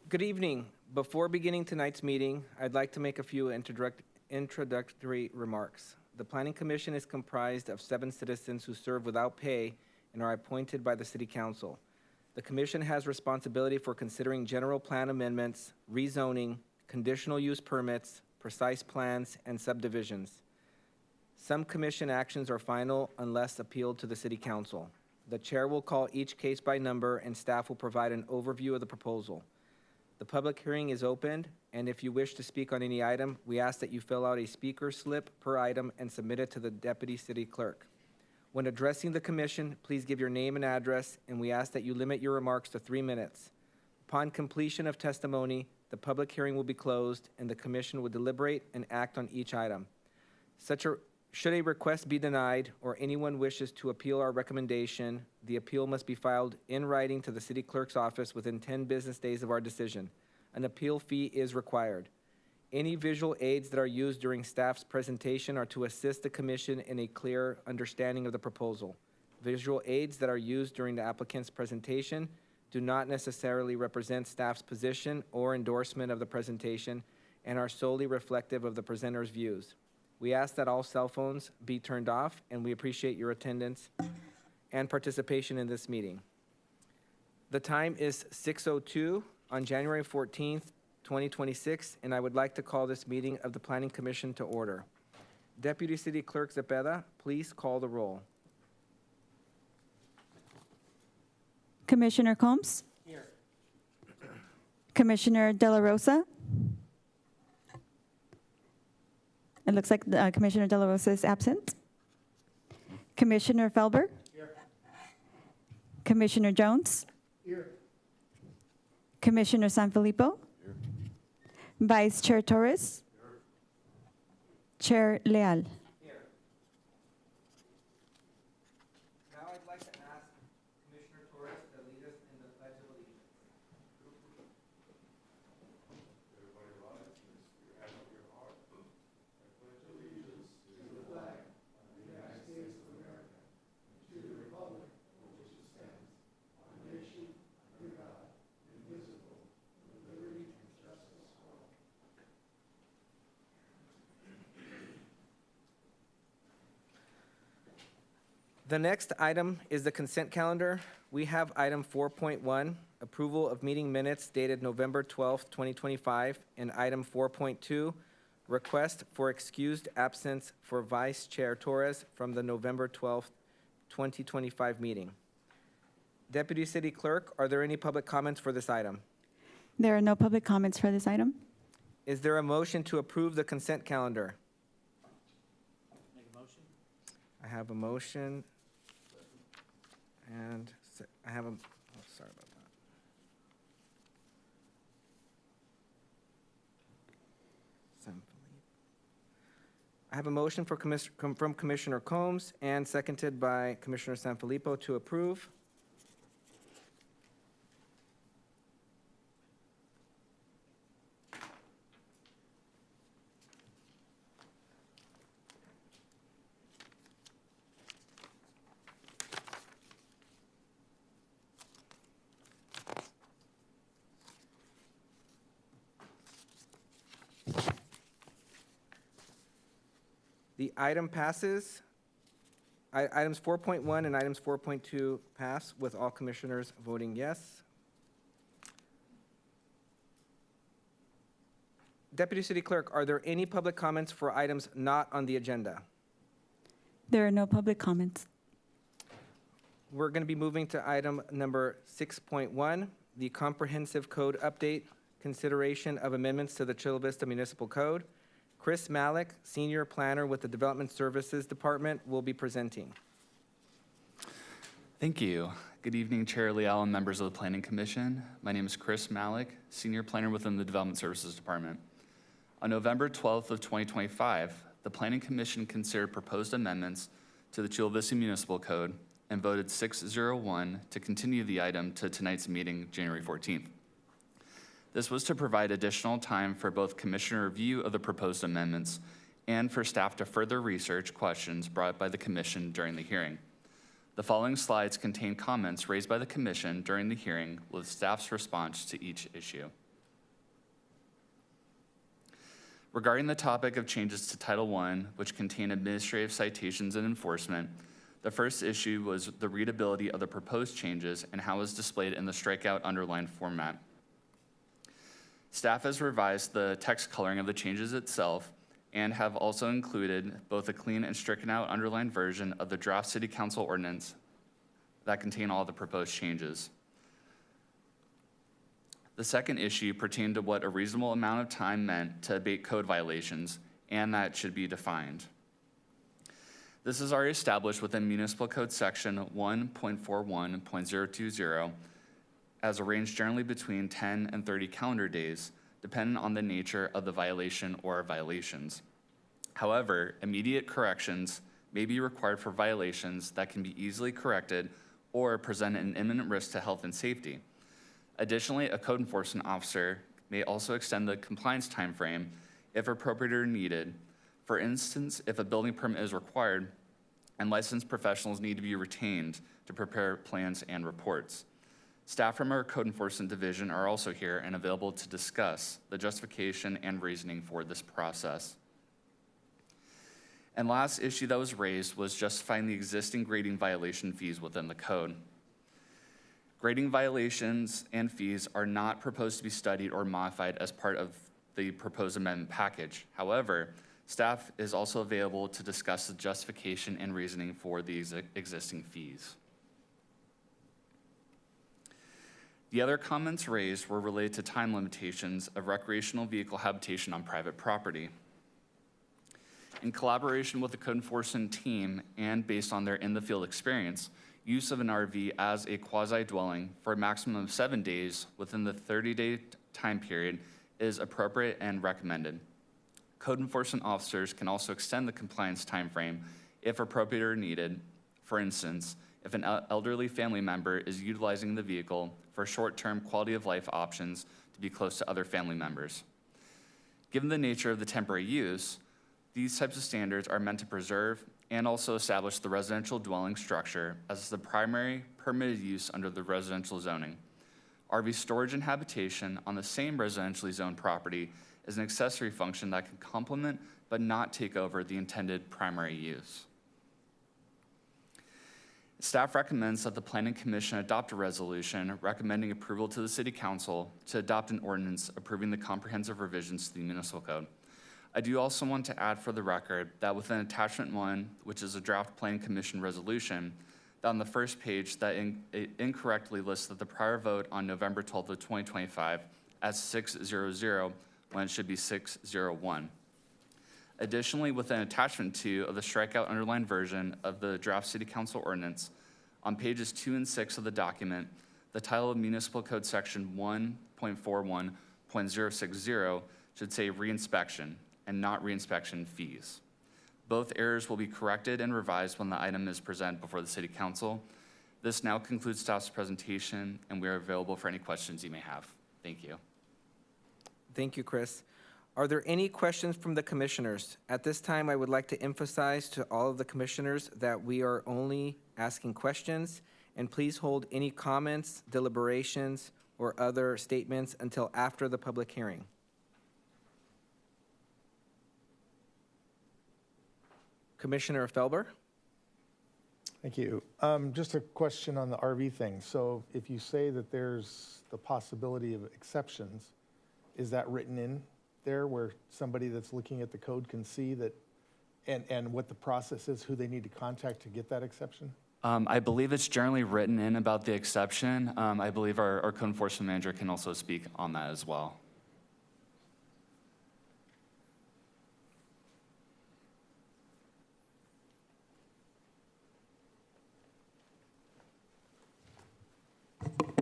Good evening. Before beginning tonight's meeting, I'd like to make a few introductory remarks. The Planning Commission is comprised of 7 citizens who serve without pay and are appointed by the City Council. The Commission has responsibility for considering general plan amendments, rezoning, conditional use permits, precise plans, and subdivisions. Some Commission actions are final unless appealed to the City Council. The Chair will call each case by number and staff will provide an overview of the proposal. The public hearing is opened, and if you wish to speak on any item, we ask that you fill out a speaker slip per item and submit it to the Deputy City Clerk. When addressing the Commission, please give your name and address, and we ask that you limit your remarks to 3 minutes. Upon completion of testimony, the public hearing will be closed, and the Commission will deliberate and act on each item. Should a request be denied or anyone wishes to appeal our recommendation, the appeal must be filed in writing to the City Clerk's office within 10 business days of our decision. An appeal fee is required. Any visual aids that are used during staff's presentation are to assist the Commission in a clear understanding of the proposal. Visual aids that are used during the applicant's presentation do not necessarily represent staff's position or endorsement of the presentation and are solely reflective of the presenter's views. We ask that all cell phones be turned off, and we appreciate your attendance and participation in this meeting. The time is 6:02 on January 14th, 2026, and I would like to call this meeting of the Planning Commission to order. Deputy City Clerk Zepeda, please call the roll. Commissioner Combs? Here. Commissioner De La Rosa? It looks like Commissioner De La Rosa is absent. Commissioner Felber? Here. Commissioner Jones? Here. Commissioner Sanfilippo? Here. Vice Chair Torres? Here. Chair Leal? Here. Now I'd like to ask Commissioner Torres to lead us in the Pledge of Allegiance. Everybody rise, your hand on your heart. I pledge allegiance to the flag of the United States of America and to the republic for which it stands, one nation, under God, indivisible, with liberty and justice for all. The next item is the consent calendar. We have item 4.1, approval of meeting minutes dated November 12th, 2025, and item 4.2, request for excused absence for Vice Chair Torres from the November 12th, 2025 meeting. Deputy City Clerk, are there any public comments for this item? There are no public comments for this item. Is there a motion to approve the consent calendar? Make a motion? I have a motion. And I have a, sorry about that. I have a motion from Commissioner Combs and seconded by Commissioner Sanfilippo to approve. The item passes. Items 4.1 and items 4.2 pass with all commissioners voting yes. Deputy City Clerk, are there any public comments for items not on the agenda? There are no public comments. We're going to be moving to item number 6.1, the Comprehensive Code Update, consideration of amendments to the Chula Vista Municipal Code. Chris Malik, Senior Planner with the Development Services Department, will be presenting. Thank you. Good evening, Chair Leal and members of the Planning Commission. My name is Chris Malik, Senior Planner within the Development Services Department. On November 12th of 2025, the Planning Commission considered proposed amendments to the Chula Vista Municipal Code and voted 6-0-1 to continue the item to tonight's meeting, January 14th. This was to provide additional time for both Commissioner review of the proposed amendments and for staff to further research questions brought by the Commission during the hearing. The following slides contain comments raised by the Commission during the hearing with staff's response to each issue. Regarding the topic of changes to Title I, which contain administrative citations and enforcement, the first issue was the readability of the proposed changes and how it was displayed in the strikeout underlined format. Staff has revised the text coloring of the changes itself and have also included both a clean and stricken out underlined version of the draft City Council ordinance that contain all the proposed changes. The second issue pertained to what a reasonable amount of time meant to abate code violations, and that should be defined. This is already established within Municipal Code Section 1.41.020 as a range generally between 10 and 30 calendar days, depending on the nature of the violation or violations. However, immediate corrections may be required for violations that can be easily corrected or present an imminent risk to health and safety. Additionally, a code enforcement officer may also extend the compliance timeframe if appropriate or needed. For instance, if a building permit is required and licensed professionals need to be retained to prepare plans and reports. Staff from our Code Enforcement Division are also here and available to discuss the justification and reasoning for this process. And last issue that was raised was justifying the existing grading violation fees within the code. Grading violations and fees are not proposed to be studied or modified as part of the proposed amendment package. However, staff is also available to discuss the justification and reasoning for these existing fees. The other comments raised were related to time limitations of recreational vehicle habitation on private property. In collaboration with the code enforcement team and based on their in-the-field experience, use of an RV as a quasi-dwelling for a maximum of 7 days within the 30-day time period is appropriate and recommended. Code enforcement officers can also extend the compliance timeframe if appropriate or needed. For instance, if an elderly family member is utilizing the vehicle for short-term quality of life options to be close to other family members. Given the nature of the temporary use, these types of standards are meant to preserve and also establish the residential dwelling structure as the primary permitted use under the residential zoning. RV storage and habitation on the same residentially zoned property is an accessory function that can complement but not take over the intended primary use. Staff recommends that the Planning Commission adopt a resolution recommending approval to the City Council to adopt an ordinance approving the comprehensive revisions to the municipal code. I do also want to add for the record that within Attachment 1, which is a draft Planning Commission resolution, that on the first page that it incorrectly lists that the prior vote on November 12th of 2025 as 600 when it should be 601. Additionally, within Attachment 2 of the strikeout underlined version of the draft City Council ordinance, on pages 2 and 6 of the document, the title of Municipal Code Section 1.41.060 should say reinspection and not reinspection fees. Both errors will be corrected and revised when the item is presented before the City Council. This now concludes staff's presentation, and we are available for any questions you may have. Thank you. Thank you, Chris. Are there any questions from the commissioners? At this time, I would like to emphasize to all of the commissioners that we are only asking questions, and please hold any comments, deliberations, or other statements until after the public hearing. Commissioner Felber? Thank you. Just a question on the RV thing. So if you say that there's the possibility of exceptions, is that written in there where somebody that's looking at the code can see that and what the process is, who they need to contact to get that exception? I believe it's generally written in about the exception. I believe our code enforcement manager can also speak on that as well.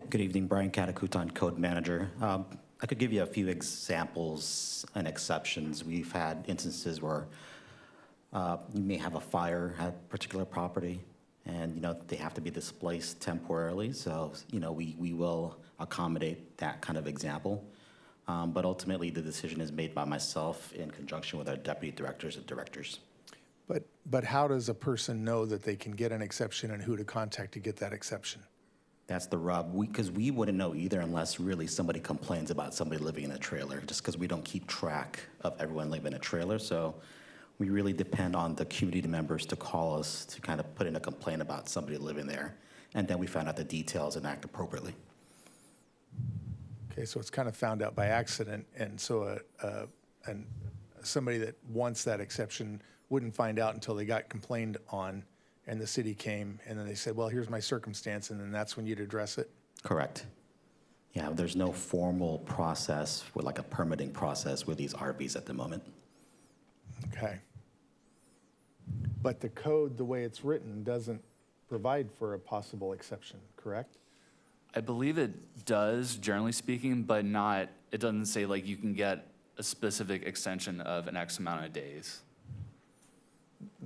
Good evening, Brian Catacuton, Code Manager. I could give you a few examples and exceptions. We've had instances where you may have a fire at a particular property and, they have to be displaced temporarily. So, we will accommodate that kind of example. But ultimately, the decision is made by myself in conjunction with our deputy directors and directors. But how does a person know that they can get an exception and who to contact to get that exception? That's the rub. Because we wouldn't know either unless really somebody complains about somebody living in a trailer, just because we don't keep track of everyone living in a trailer. So we really depend on the community members to call us to kind of put in a complaint about somebody living there. And then we find out the details and act appropriately. Okay, so it's kind of found out by accident, and so somebody that wants that exception wouldn't find out until they got complained on, and the city came, and then they said, well, here's my circumstance, and then that's when you'd address it? Correct. Yeah, there's no formal process with like a permitting process with these RVs at the moment. Okay. But the code, the way it's written, doesn't provide for a possible exception, correct? I believe it does, generally speaking, but not, it doesn't say like you can get a specific extension of an X amount of days.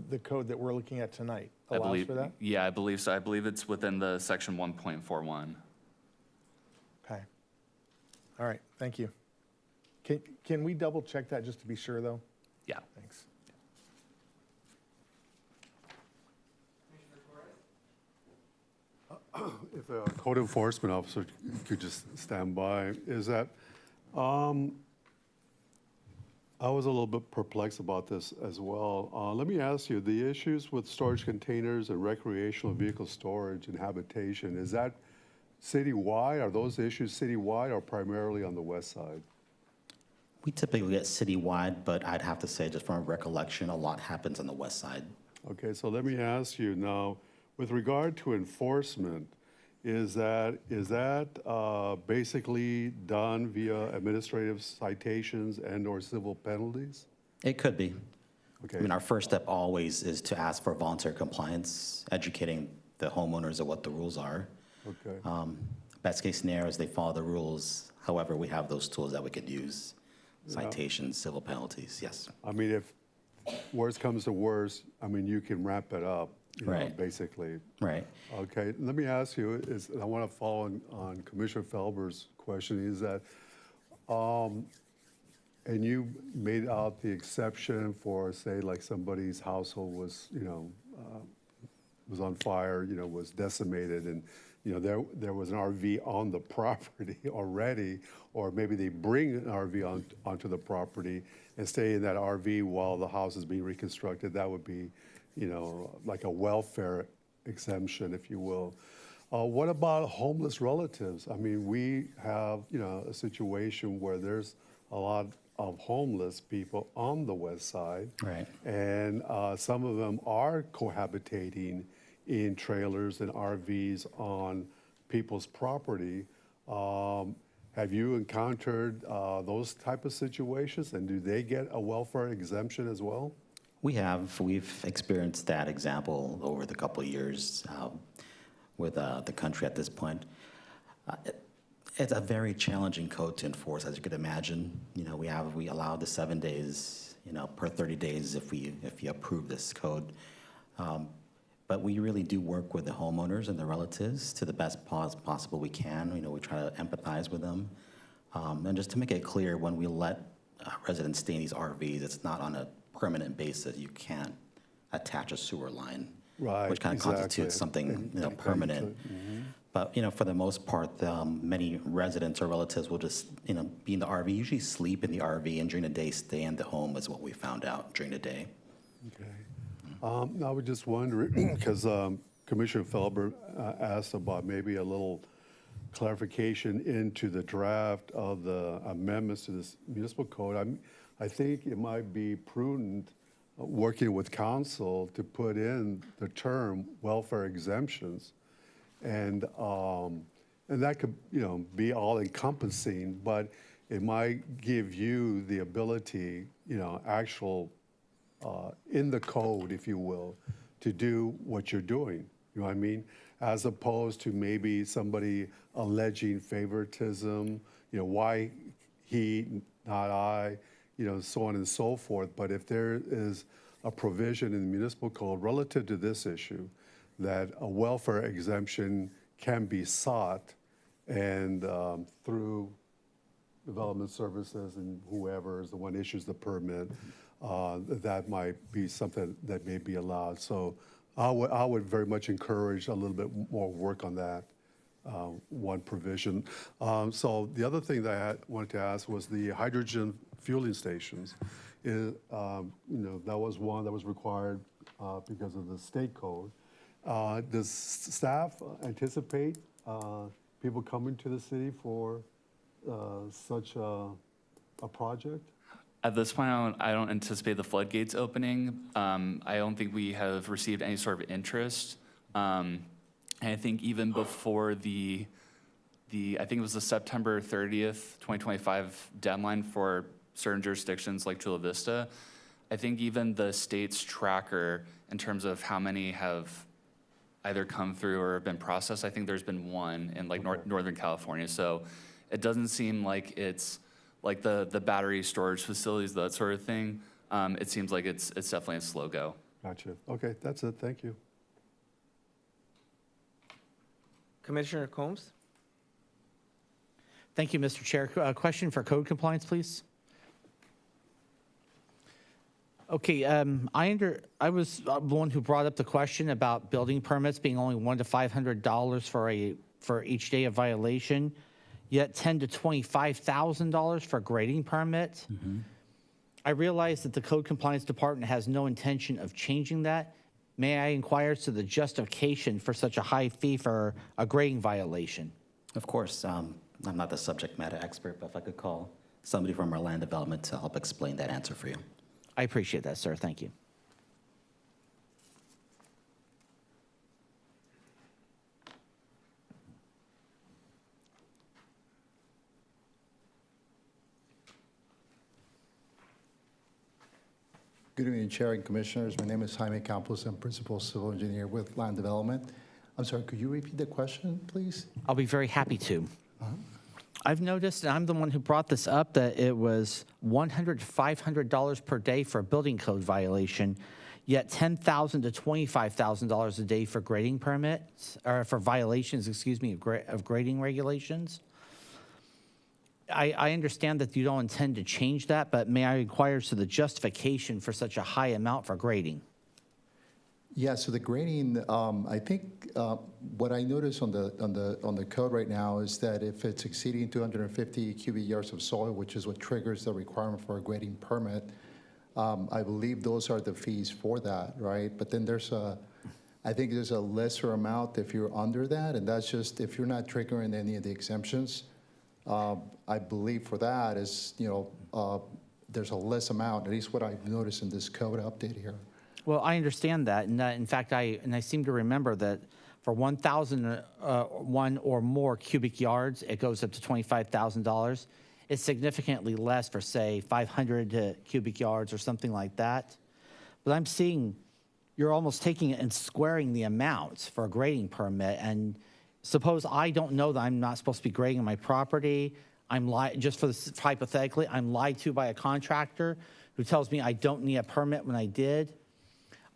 The code that we're looking at tonight I allows believe, for that? yeah, I believe so. I believe it's within the section 1.41. Okay. All right, thank you. Can we double check that just to be sure, though? Yeah. Thanks. If a code enforcement officer could just stand by, is that, I was a little bit perplexed about this as well. Let me ask you, the issues with storage containers and recreational vehicle storage and habitation, is that citywide? Are those issues citywide or primarily on the west side? We typically get citywide, but I'd have to say, just from recollection, a lot happens on the west side. Okay, so let me ask you now, with regard to enforcement, is that basically done via administrative citations and/or civil penalties? It could be. Okay. I mean, our first step always is to ask for voluntary compliance, educating the homeowners of what the rules are. Okay. Best case scenario is they follow the rules. However, we have those tools that we could use, citations, civil penalties, yes. I mean, if worst comes to worst, I mean, you can wrap it up, you know, Right. basically. Right. Okay, let me ask you, and I want to follow on Commissioner Felber's question, is that, and you made out the exception for, say, like somebody's household was, was on fire, was decimated, and, there was an RV on the property already, or maybe they bring an RV onto the property and stay in that RV while the house is being reconstructed. That would be, like a welfare exemption, if you will. What about homeless relatives? I mean, we have, a situation where there's a lot of homeless people on the west side. Right. And some of them are cohabitating in trailers and RVs on people's property. Have you encountered those type of situations, and do they get a welfare exemption as well? We've experienced that example over the couple of years with the country at this point. It's a very challenging code to enforce, as you could imagine. We allow the 7 days, per 30 days if you approve this code. But we really do work with the homeowners and the relatives to the best possible we can. We try to empathize with them. And just to make it clear, when we let residents stay in these RVs, it's not on a permanent basis. You can't attach a sewer line, Right, which kind of exactly. constitutes something permanent. Mm-hmm. But for the most part, many residents or relatives will just be in the RV, usually sleep in the RV, and during the day stay in the home, is what we found out during the day. Okay. I was just wondering, because Commissioner Felber asked about maybe a little clarification into the draft of the amendments to this municipal code. I think it might be prudent, working with council, to put in the term welfare exemptions. And that could, be all encompassing, but it might give you the ability, actual, in the code, if you will, to do what you're doing. You know what I mean? As opposed to maybe somebody alleging favoritism, why he, not I, so on and so forth. But if there is a provision in the municipal code relative to this issue, that a welfare exemption can be sought, and through development services and whoever is the one issues the permit, that might be something that may be allowed. So I would very much encourage a little bit more work on that one provision. So the other thing that I wanted to ask was the hydrogen fueling stations. That was one that was required because of the state code. Does staff anticipate people coming to the city for such a project? At this point, I don't anticipate the floodgates opening. I don't think we have received any sort of interest. And I think even before I think it was the September 30th, 2025 deadline for certain jurisdictions like Chula Vista, I think even the state's tracker in terms of how many have either come through or have been processed, I think there's been one in like Northern California. So it doesn't seem like it's like the battery storage facilities, that sort of thing. It seems like it's definitely a slow go. Gotcha. Okay, that's it. Thank you. Commissioner Combs? Thank you, Mr. Chair. Question for code compliance, please. Okay, I was the one who brought up the question about building permits being only $100 to $500 for each day of violation, yet $10,000 to $25,000 for grading permit. I realize that the code compliance department has no intention of changing that. May I inquire as to the justification for such a high fee for a grading violation? Of course, I'm not the subject matter expert, but if I could call somebody from our land development to help explain that answer for you. I appreciate that, sir. Thank you. Good evening, Chair and Commissioners. My name is Jaime Campos. I'm Principal Civil Engineer with Land Development. I'm sorry, could you repeat the question, please? I'll be very happy to. I've noticed, and I'm the one who brought this up, that it was $100 to $500 per day for a building code violation, yet $10,000 to $25,000 a day for grading permits, or for violations, excuse me, of grading regulations. I understand that you don't intend to change that, but may I inquire as to the justification for such a high amount for grading? Yeah, so the grading, I think what I notice on the code right now is that if it's exceeding 250 cubic yards of soil, which is what triggers the requirement for a grading permit, I believe those are the fees for that, right? But then I think there's a lesser amount if you're under that, and that's just if you're not triggering any of the exemptions. I believe for that is, there's a less amount, at least what I've noticed in this code update here. Well, I understand that, and in fact, I seem to remember that for 1,001 or more cubic yards, it goes up to $25,000. It's significantly less for, say, 500 cubic yards or something like that. But I'm seeing you're almost taking it and squaring the amounts for a grading permit. And suppose I don't know that I'm not supposed to be grading my property. Just for this, hypothetically, I'm lied to by a contractor who tells me I don't need a permit when I did.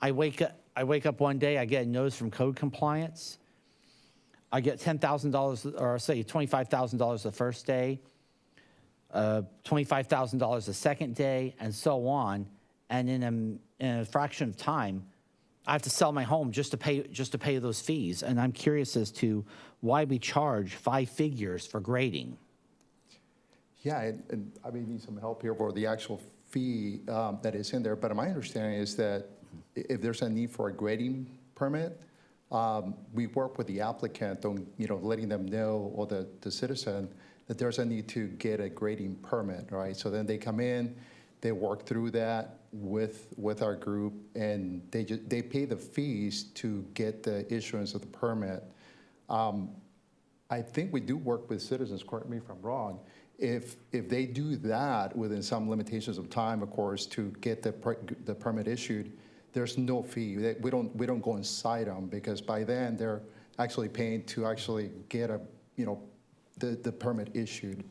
I wake up one day, I get a notice from code compliance. I get $10,000, or say $25,000 the first day, $25,000 the second day, and so on. And in a fraction of time, I have to sell my home just to pay those fees. And I'm curious as to why we charge 5 figures for grading. Yeah, and I may need some help here for the actual fee that is in there. But my understanding is that if there's a need for a grading permit, we work with the applicant on, letting them know, or the citizen, that there's a need to get a grading permit, right? So then they come in, they work through that with our group, and they pay the fees to get the issuance of the permit. I think we do work with citizens, correct me if I'm wrong, if they do that within some limitations of time, of course, to get the permit issued, there's no fee. We don't go inside them, because by then they're actually paying to actually get the permit issued.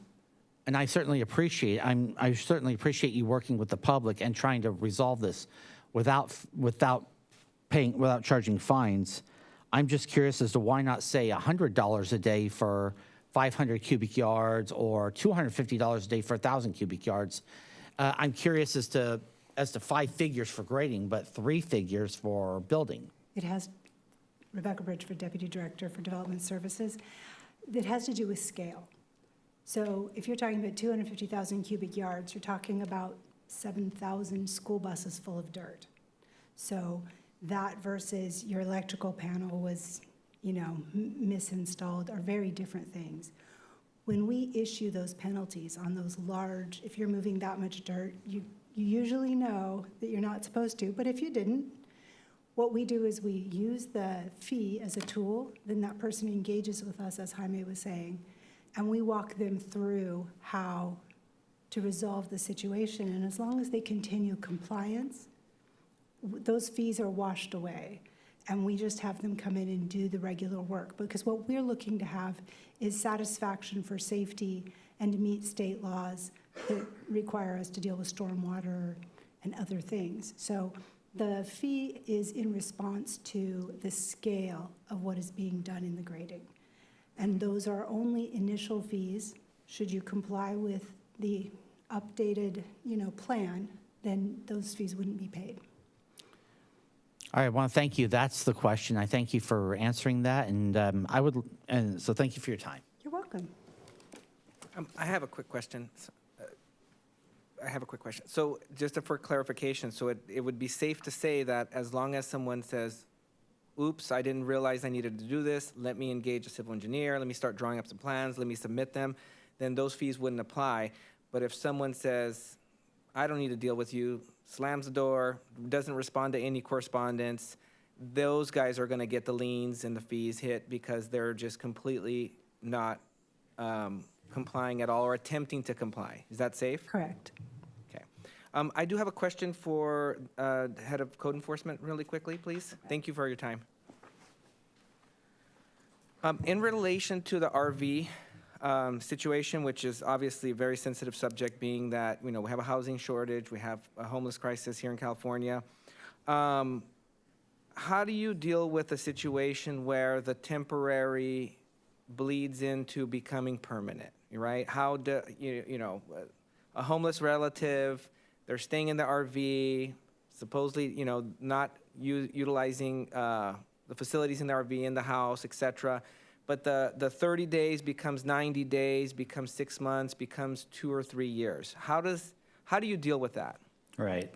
And I certainly appreciate you working with the public and trying to resolve this without charging fines. I'm just curious as to why not say $100 a day for 500 cubic yards, or $250 a day for 1,000 cubic yards. I'm curious as to 5 figures for grading, but 3 figures for building. It has Rebecca Bridge for Deputy Director for Development Services. that has to do with scale. So if you're talking about 250,000 cubic yards, you're talking about 7,000 school buses full of dirt. So that versus your electrical panel was, misinstalled are very different things. When we issue those penalties on those large, if you're moving that much dirt, you usually know that you're not supposed to, but if you didn't, what we do is we use the fee as a tool, then that person engages with us, as Jaime was saying, and we walk them through how to resolve the situation. And as long as they continue compliance, those fees are washed away. And we just have them come in and do the regular work. Because what we're looking to have is satisfaction for safety and to meet state laws that require us to deal with stormwater and other things. So the fee is in response to the scale of what is being done in the grading. And those are only initial fees. Should you comply with the updated, plan, then those fees wouldn't be paid. All right, I want to thank you. That's the question. I thank you for answering that, and so thank you for your time. You're welcome. I have a quick question. So just for clarification, so it would be safe to say that as long as someone says, oops, I didn't realize I needed to do this, let me engage a civil engineer, let me start drawing up some plans, let me submit them, then those fees wouldn't apply. But if someone says, I don't need to deal with you, slams the door, doesn't respond to any correspondence, those guys are going to get the liens and the fees hit because they're just completely not complying at all or attempting to comply. Is that safe? Correct. Okay. I do have a question for Head of Code Enforcement really quickly, please. Thank you for your time. In relation to the RV situation, which is obviously a very sensitive subject, being that we have a housing shortage, we have a homeless crisis here in California. How do you deal with a situation where the temporary bleeds into becoming permanent, right? How do a homeless relative, they're staying in the RV, supposedly not utilizing the facilities in the RV, in the house, etc. But the 30 days becomes 90 days, becomes 6 months, becomes 2 or 3 years. How do you deal with that? Right.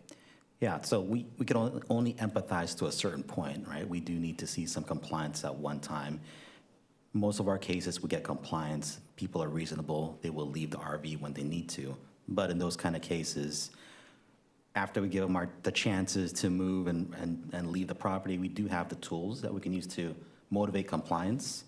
Yeah, so we can only empathize to a certain point, right? We do need to see some compliance at one time. Most of our cases, we get compliance. People are reasonable. They will leave the RV when they need to. But in those kind of cases, after we give them the chances to move and leave the property, we do have the tools that we can use to motivate compliance.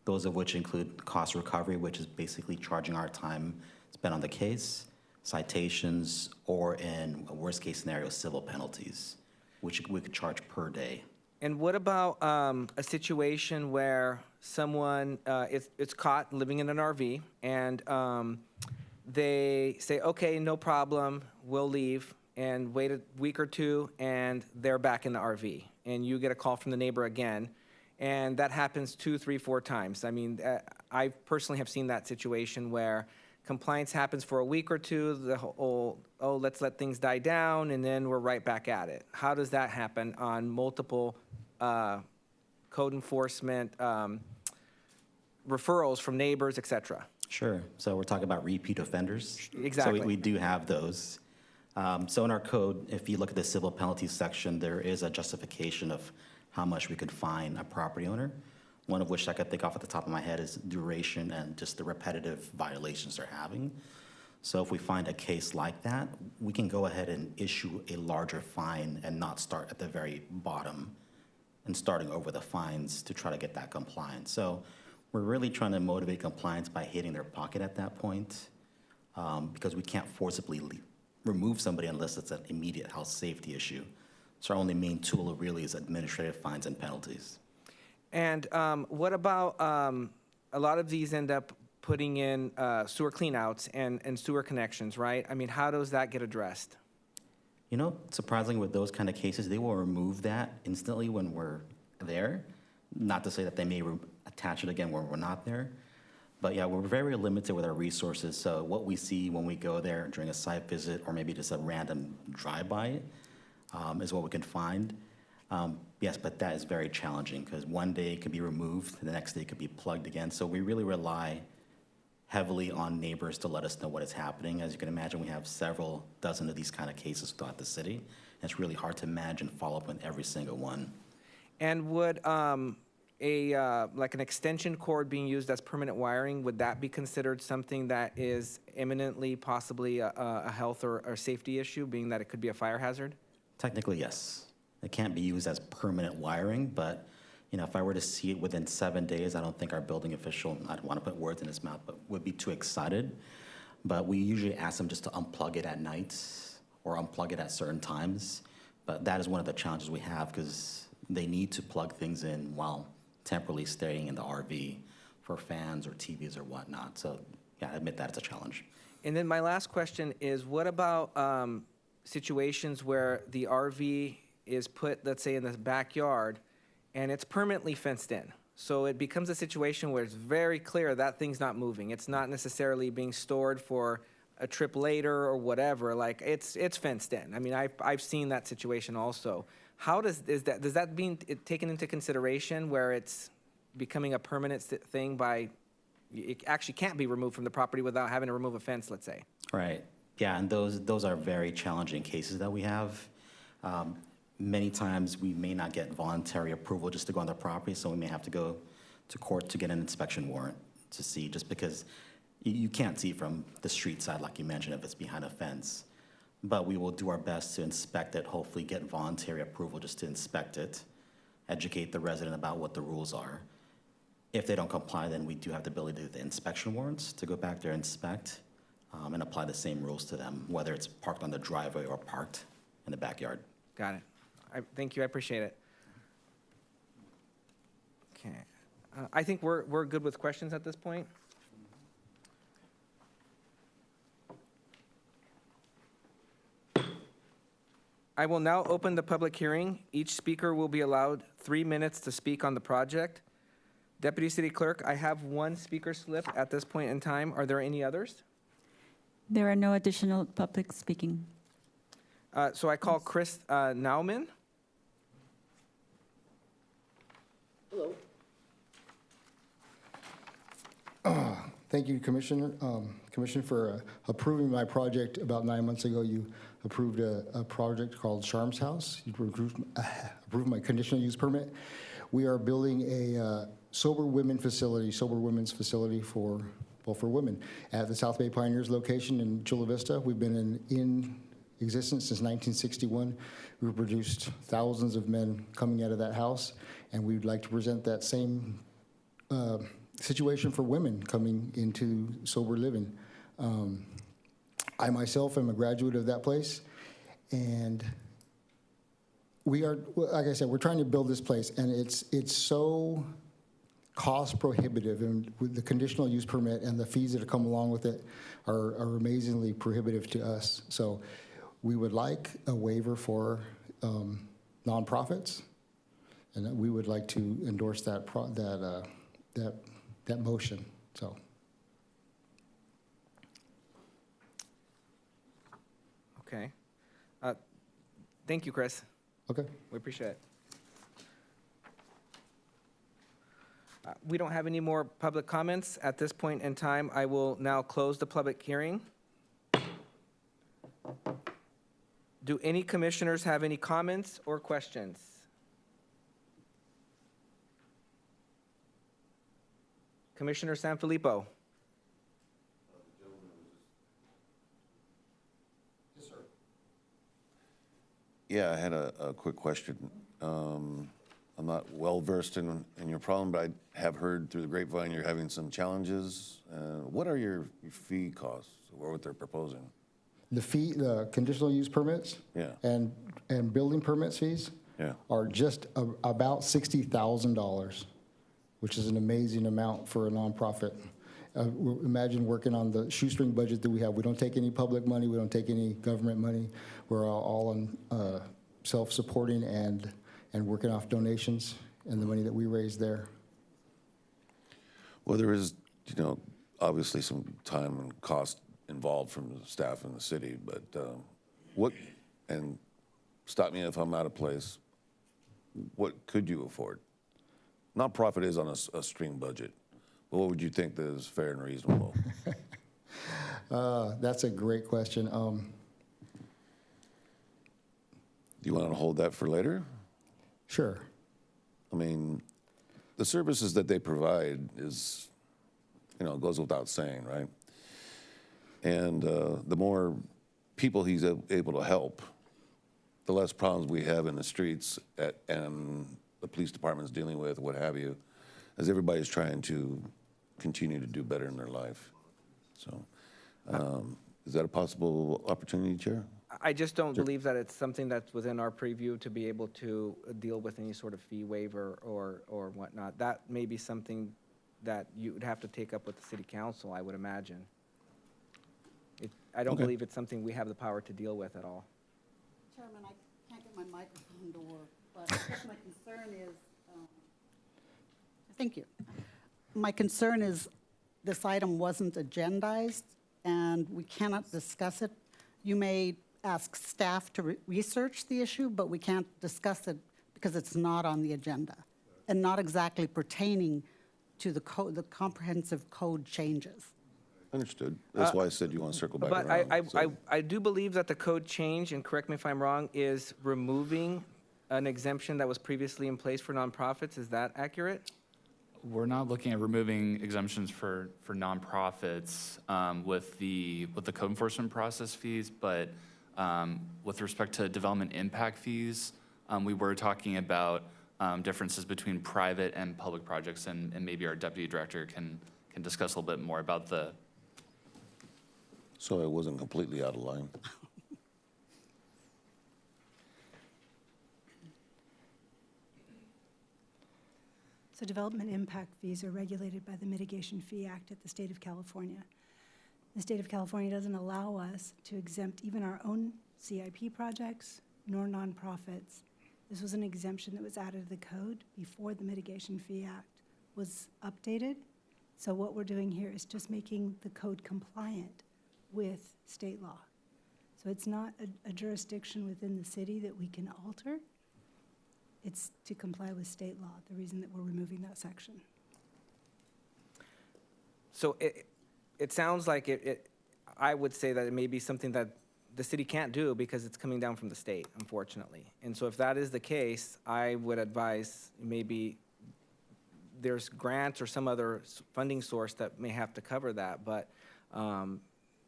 Those of which include cost recovery, which is basically charging our time spent on the case, citations, or in a worst case scenario, civil penalties, which we could charge per day. And what about a situation where someone is caught living in an RV and they say, okay, no problem, we'll leave, and wait a week or two, and they're back in the RV, and you get a call from the neighbor again, and that happens 2, 3, 4 times. I mean, I personally have seen that situation where compliance happens for a week or two, the whole, let's let things die down, and then we're right back at it. How does that happen on multiple code enforcement referrals from neighbors, et cetera? Sure. So we're talking about repeat offenders. Exactly. So we do have those. So in our code, if you look at the civil penalties section, there is a justification of how much we could fine a property owner. One of which I could think off at the top of my head is duration and just the repetitive violations they're having. So if we find a case like that, we can go ahead and issue a larger fine and not start at the very bottom and starting over the fines to try to get that compliance. So we're really trying to motivate compliance by hitting their pocket at that point, because we can't forcibly remove somebody unless it's an immediate health safety issue. So our only main tool really is administrative fines and penalties. And what about a lot of these end up putting in sewer cleanouts and sewer connections, right? I mean, how does that get addressed? You know, surprisingly, with those kind of cases, they will remove that instantly when we're there. Not to say that they may attach it again when we're not there. But yeah, we're very limited with our resources. So what we see when we go there during a site visit or maybe just a random drive-by is what we can find. Yes, but that is very challenging because one day it could be removed, the next day it could be plugged again. So we really rely heavily on neighbors to let us know what is happening. As you can imagine, we have several dozen of these kind of cases throughout the city. And it's really hard to imagine follow up on every single one. And would like an extension cord being used as permanent wiring, would that be considered something that is imminently possibly a health or safety issue, being that it could be a fire hazard? Technically, yes. It can't be used as permanent wiring, but if I were to see it within 7 days, I don't think our building official, I don't want to put words in his mouth, but would be too excited. But we usually ask them just to unplug it at night or unplug it at certain times. But that is one of the challenges we have because they need to plug things in while temporarily staying in the RV for fans or TVs or whatnot. So yeah, I admit that it's a challenge. And then my last question is, what about situations where the RV is put, let's say, in the backyard, and it's permanently fenced in? So it becomes a situation where it's very clear that thing's not moving. It's not necessarily being stored for a trip later or whatever. Like it's fenced in. I mean, I've seen that situation also. How does that being taken into consideration where it's becoming a permanent thing by it actually can't be removed from the property without having to remove a fence, let's say? Right. Yeah, and those are very challenging cases that we have. Many times we may not get voluntary approval just to go on the property, so we may have to go to court to get an inspection warrant to see, just because you can't see from the street side, like you mentioned, if it's behind a fence. But we will do our best to inspect it, hopefully get voluntary approval just to inspect it, educate the resident about what the rules are. If they don't comply, then we do have the ability to do the inspection warrants to go back there and inspect and apply the same rules to them, whether it's parked on the driveway or parked in the backyard. Got it. Thank you. I appreciate it. Okay. I think we're good with questions at this point. I will now open the public hearing. Each speaker will be allowed 3 minutes to speak on the project. Deputy City Clerk, I have one speaker slip at this point in time. Are there any others? There are no additional public speaking. So I call Chris Nauman. Thank you, Commissioner, for approving my project about 9 months ago. You approved a project called Sharm's House. You approved my conditional use permit. We are building a sober women's facility for women at the South Bay Pioneers location in Chula Vista. We've been in existence since 1961. We've produced thousands of men coming out of that house, and we'd like to present that same situation for women coming into sober living. I myself am a graduate of that place, and we are, like I said, we're trying to build this place, and it's so cost prohibitive, and with the conditional use permit and the fees that come along with it are amazingly prohibitive to us. So we would like a waiver for nonprofits, and we would like to endorse that motion. So. Okay. Thank you, Chris. Okay. We appreciate it. We don't have any more public comments at this point in time. I will now close the public hearing. Do any commissioners have any comments or questions? Commissioner Sanfilippo. Yeah, I had a quick question. I'm not well-versed in your problem, but I have heard through the grapevine you're having some challenges. What are your fee costs, or what they're proposing? The conditional use permits? Yeah. And building permits fees? Yeah. Are just about $60,000, which is an amazing amount for a nonprofit. Imagine working on the shoestring budget that we have. We don't take any public money. We don't take any government money. We're all on self-supporting and working off donations and the money that we raise there. Well, there is, obviously some time and cost involved from the staff in the city, but and stop me if I'm out of place, what could you afford? Nonprofit is on a stream budget, but what would you think that is fair and reasonable? That's a great question. Do you want to hold that for later? Sure. I mean, the services that they provide is, goes without saying, right? And the more people he's able to help, the less problems we have in the streets and the police department's dealing with, what have you, as everybody's trying to continue to do better in their life. So, is that a possible opportunity, Chair? I just don't believe that it's something that's within our preview to be able to deal with any sort of fee waiver or whatnot. That may be something that you would have to take up with the city council, I would imagine. I don't Okay. believe it's something we have the power to deal with at all. Chairman, I can't get my microphone to work, but I guess my concern is, thank you. My concern is this item wasn't agendized, and we cannot discuss it. You may ask staff to research the issue, but we can't discuss it because it's not on the agenda and not exactly pertaining to the comprehensive code changes. Understood. That's why I said you want to circle back But around. so. I do believe that the code change, and correct me if I'm wrong, is removing an exemption that was previously in place for nonprofits. Is that accurate? We're not looking at removing exemptions for nonprofits with the code enforcement process fees, but with respect to development impact fees, we were talking about differences between private and public projects, and maybe our deputy director can discuss a little bit more about the. So it wasn't completely out of line. So development impact fees are regulated by the Mitigation Fee Act at the state of California. The state of California doesn't allow us to exempt even our own CIP projects nor nonprofits. This was an exemption that was added to the code before the Mitigation Fee Act was updated. So what we're doing here is just making the code compliant with state law. So it's not a jurisdiction within the city that we can alter. It's to comply with state law, the reason that we're removing that section. So it sounds like I would say that it may be something that the city can't do because it's coming down from the state, unfortunately. And so if that is the case, I would advise maybe there's grants or some other funding source that may have to cover that. But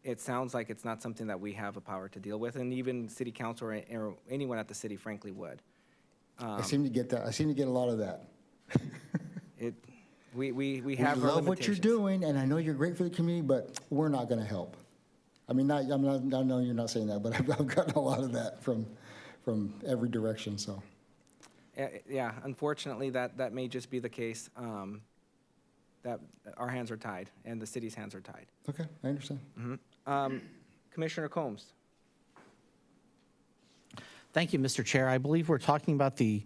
it sounds like it's not something that we have a power to deal with, and even city council or anyone at the city, frankly, would. I seem to get that. I seem to get a lot of that. We We have our love what you're limitations. doing, and I know you're great for the community, but we're not going to help. I mean, I know you're not saying that, but I've gotten a lot of that from every direction, so. Yeah, unfortunately, that may just be the case, that our hands are tied and the city's hands are tied. Okay, I understand. Commissioner Combs? Thank you, Mr. Chair. I believe we're talking about the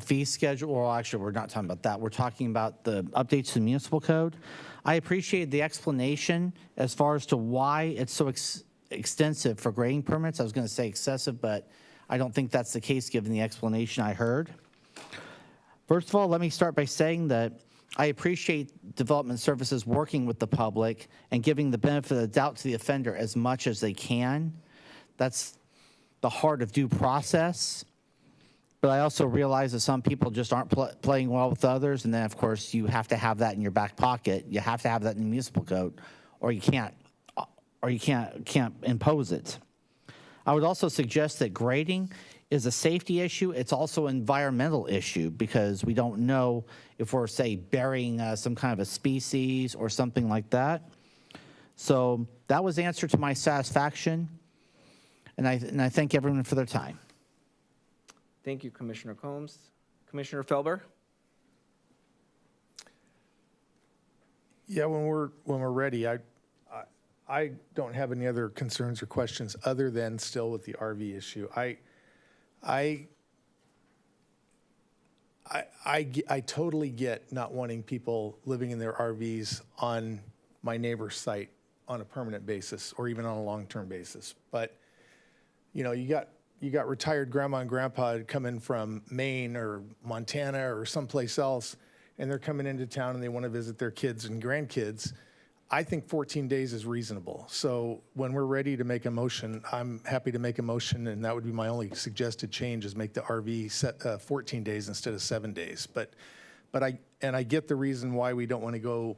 fee schedule. Well, actually, we're not talking about that. We're talking about the updates to the municipal code. I appreciate the explanation as far as to why it's so extensive for grading permits. I was going to say excessive, but I don't think that's the case given the explanation I heard. First of all, let me start by saying that I appreciate development services working with the public and giving the benefit of the doubt to the offender as much as they can. That's the heart of due process. But I also realize that some people just aren't playing well with others, and then, of course, you have to have that in your back pocket. You have to have that in the municipal code, or you can't impose it. I would also suggest that grading is a safety issue. It's also an environmental issue because we don't know if we're, say, burying some kind of a species or something like that. So that was the answer to my satisfaction, and I thank everyone for their time. Thank you, Commissioner Combs. Commissioner Felber? Yeah, when we're ready, I don't have any other concerns or questions other than still with the RV issue. I totally get not wanting people living in their RVs on my neighbor's site on a permanent basis or even on a long-term basis. But, you know, you you got retired grandma and grandpa coming from Maine or Montana or someplace else, and they're coming into town and they want to visit their kids and grandkids. I think 14 days is reasonable. So when we're ready to make a motion, I'm happy to make a motion, and that would be my only suggested change is make the RV set 14 days instead of 7 days. But I get the reason why we don't want to go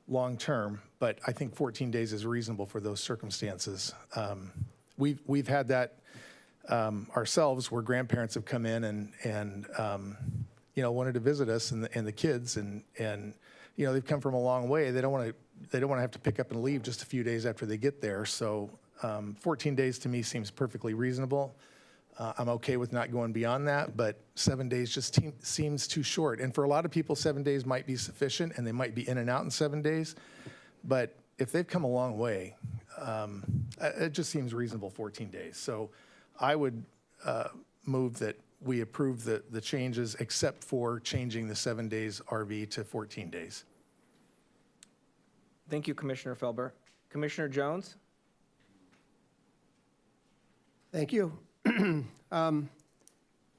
long-term, but I think 14 days is reasonable for those circumstances. We've had that ourselves where grandparents have come in and wanted to visit us and the kids, and they've come from a long way. They don't want to have to pick up and leave just a few days after they get there. So 14 days to me seems perfectly reasonable. I'm okay with not going beyond that, but 7 days just seems too short. And for a lot of people, 7 days might be sufficient, and they might be in and out in 7 days. But if they've come a long way, it just seems reasonable, 14 days. So I would move that we approve the changes except for changing the 7 days RV to 14 days. Thank you, Commissioner Felber. Commissioner Jones? Thank you.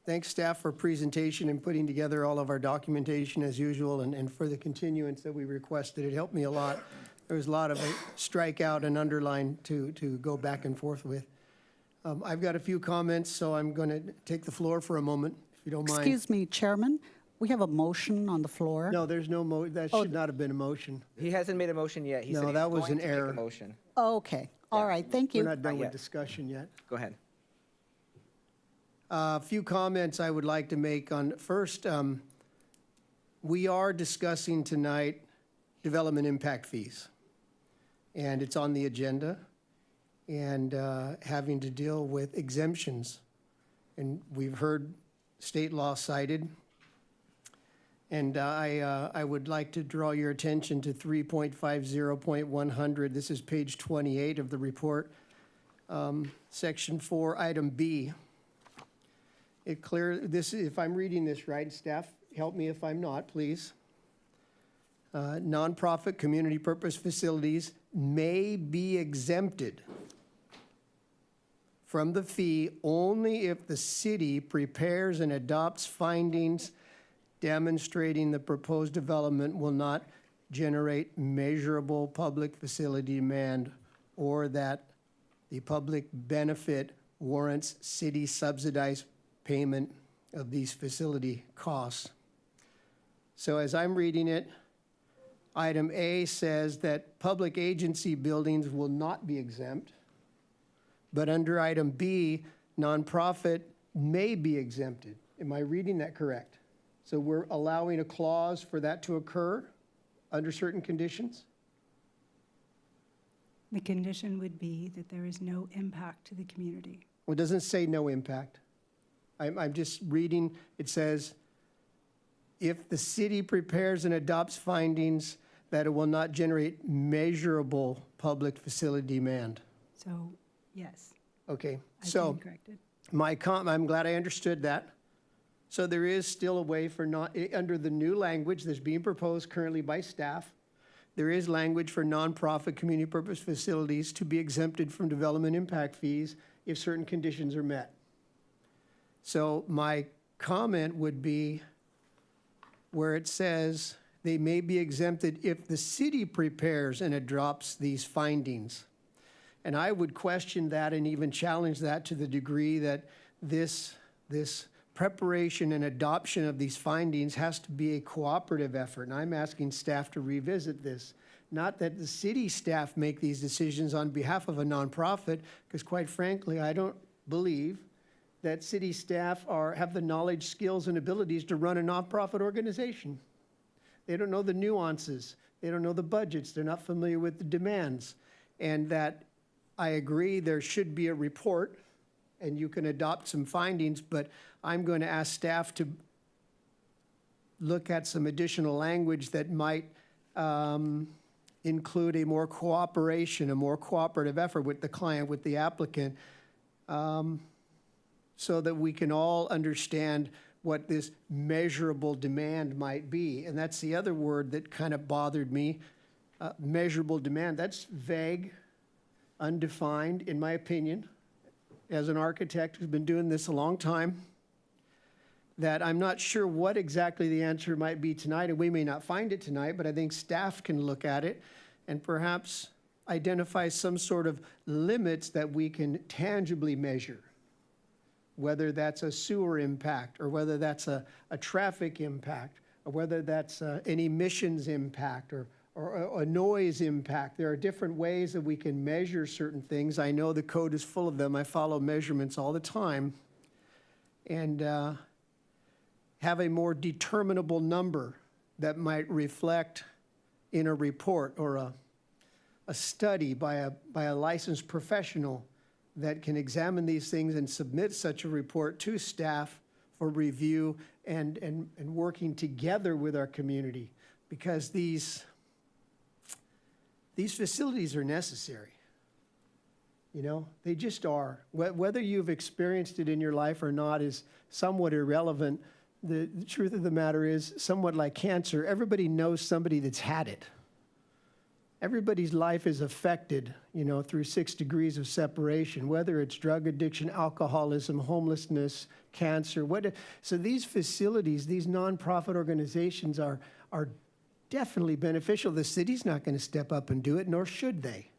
Thanks, staff, for presentation and putting together all of our documentation as usual, and for the continuance that we requested. It helped me a lot. There was a lot of strikeout and underline to go back and forth with. I've got a few comments, so I'm going to take the floor for a moment, if you don't mind. Excuse me, Chairman, we have a motion on the floor. No, there's no that should not have been a motion. He hasn't made a motion yet. He No, said he's that was going an to make error. a motion. Okay, all right, thank We're you. not done Not with yet. discussion yet. Go ahead. A few comments I would like to make on, first, we are discussing tonight development impact fees. And it's on the agenda, and having to deal with exemptions. And we've heard state law cited. And I would like to draw your attention to 3.50.100. This is page 28 of the report, section 4, item B. If I'm reading this right, staff, help me if I'm not, please. Nonprofit community purpose facilities may be exempted from the fee only if the city prepares and adopts findings demonstrating the proposed development will not generate measurable public facility demand, or that the public benefit warrants city subsidized payment of these facility costs. So as I'm reading it, item A says that public agency buildings will not be exempt, but under item B, nonprofit may be exempted. Am I reading that correct? So we're allowing a clause for that to occur under certain conditions? The condition would be that there is no impact to the community. Well, it doesn't say no impact. I'm just reading, it says, if the city prepares and adopts findings that it will not generate measurable public facility demand. So, yes, Okay, I so stand corrected. I'm glad I understood that. So there is still a way for under the new language that's being proposed currently by staff, there is language for nonprofit community purpose facilities to be exempted from development impact fees if certain conditions are met. So my comment would be where it says they may be exempted if the city prepares and adopts these findings. And I would question that and even challenge that to the degree that this preparation and adoption of these findings has to be a cooperative effort. And I'm asking staff to revisit this. Not that the city staff make these decisions on behalf of a nonprofit, because quite frankly, I don't believe that city staff have the knowledge, skills, and abilities to run a nonprofit organization. They don't know the nuances. They don't know the budgets. They're not familiar with the demands. And that I agree there should be a report and you can adopt some findings, but I'm going to ask staff to look at some additional language that might include a more cooperative effort with the client, with the applicant, so that we can all understand what this measurable demand might be. And that's the other word that kind of bothered me, measurable demand. That's vague, undefined, in my opinion. as an architect who's been doing this a long time, that I'm not sure what exactly the answer might be tonight, and we may not find it tonight, but I think staff can look at it and perhaps identify some sort of limits that we can tangibly measure, whether that's a sewer impact, or whether that's a traffic impact, or whether that's an emissions impact, or a noise impact. There are different ways that we can measure certain things. I know the code is full of them. I follow measurements all the time. And have a more determinable number that might reflect in a report or a study by a licensed professional that can examine these things and submit such a report to staff for review and working together with our community, because these facilities are necessary. You know, they just are. Whether you've experienced it in your life or not is somewhat irrelevant. The truth of the matter is, somewhat like cancer, everybody knows somebody that's had it. Everybody's life is affected, you know, through 6 degrees of separation, whether it's drug addiction, alcoholism, homelessness, cancer. So these facilities, these nonprofit organizations are definitely beneficial. The city's not going to step up and do it, nor should they.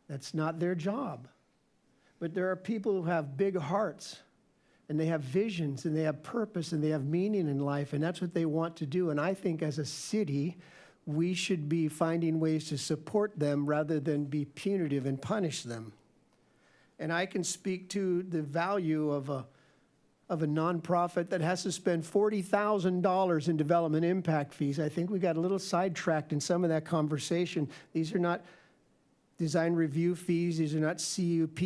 That's not their job. But there are people who have big hearts, and they have visions, and they have purpose, and they have meaning in life, and that's what they want to do. And I think as a city, we should be finding ways to support them rather than be punitive and punish them. And I can speak to the value of a nonprofit that has to spend $40,000 in development impact fees. I think we got a little sidetracked in some of that conversation. These are not design review fees. These are not CUP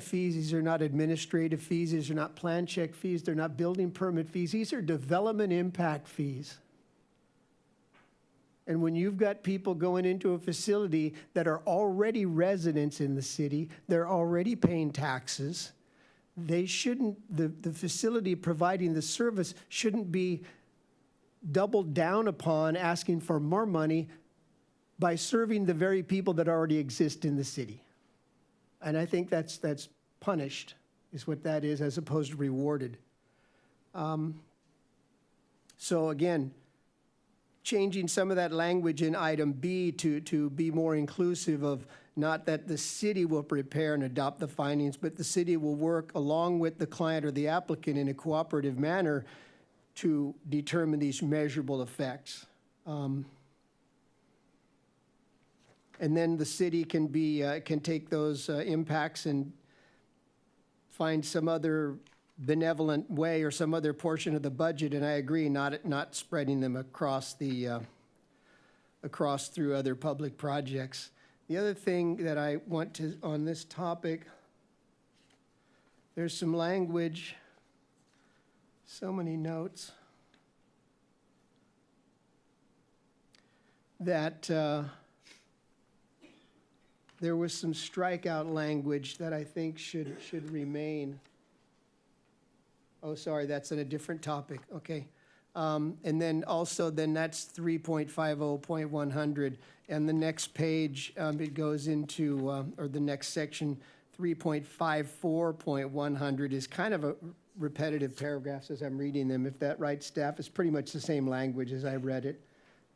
fees. These are not administrative fees. These are not plan check fees. They're not building permit fees. These are development impact fees. And when you've got people going into a facility that are already residents in the city, they're already paying taxes, they shouldn't, the facility providing the service shouldn't be doubled down upon asking for more money by serving the very people that already exist in the city. And I think that's punished, is what that is, as opposed to rewarded. So again, changing some of that language in item B to be more inclusive of not that the city will prepare and adopt the findings, but the city will work along with the client or the applicant in a cooperative manner to determine these measurable effects. And then the city can take those impacts and find some other benevolent way or some other portion of the budget. And I agree, not spreading them across through other public projects. The other thing that I want to, on this topic, there's some language, so many notes, that there was some strikeout language that I think should remain. Oh, sorry, that's in a different topic. Okay. And then also, that's 3.50.100. And the next page, it goes into, or the next section, 3.54.100 is kind of a repetitive paragraphs as I'm reading them. If that right, staff, it's pretty much the same language as I read it.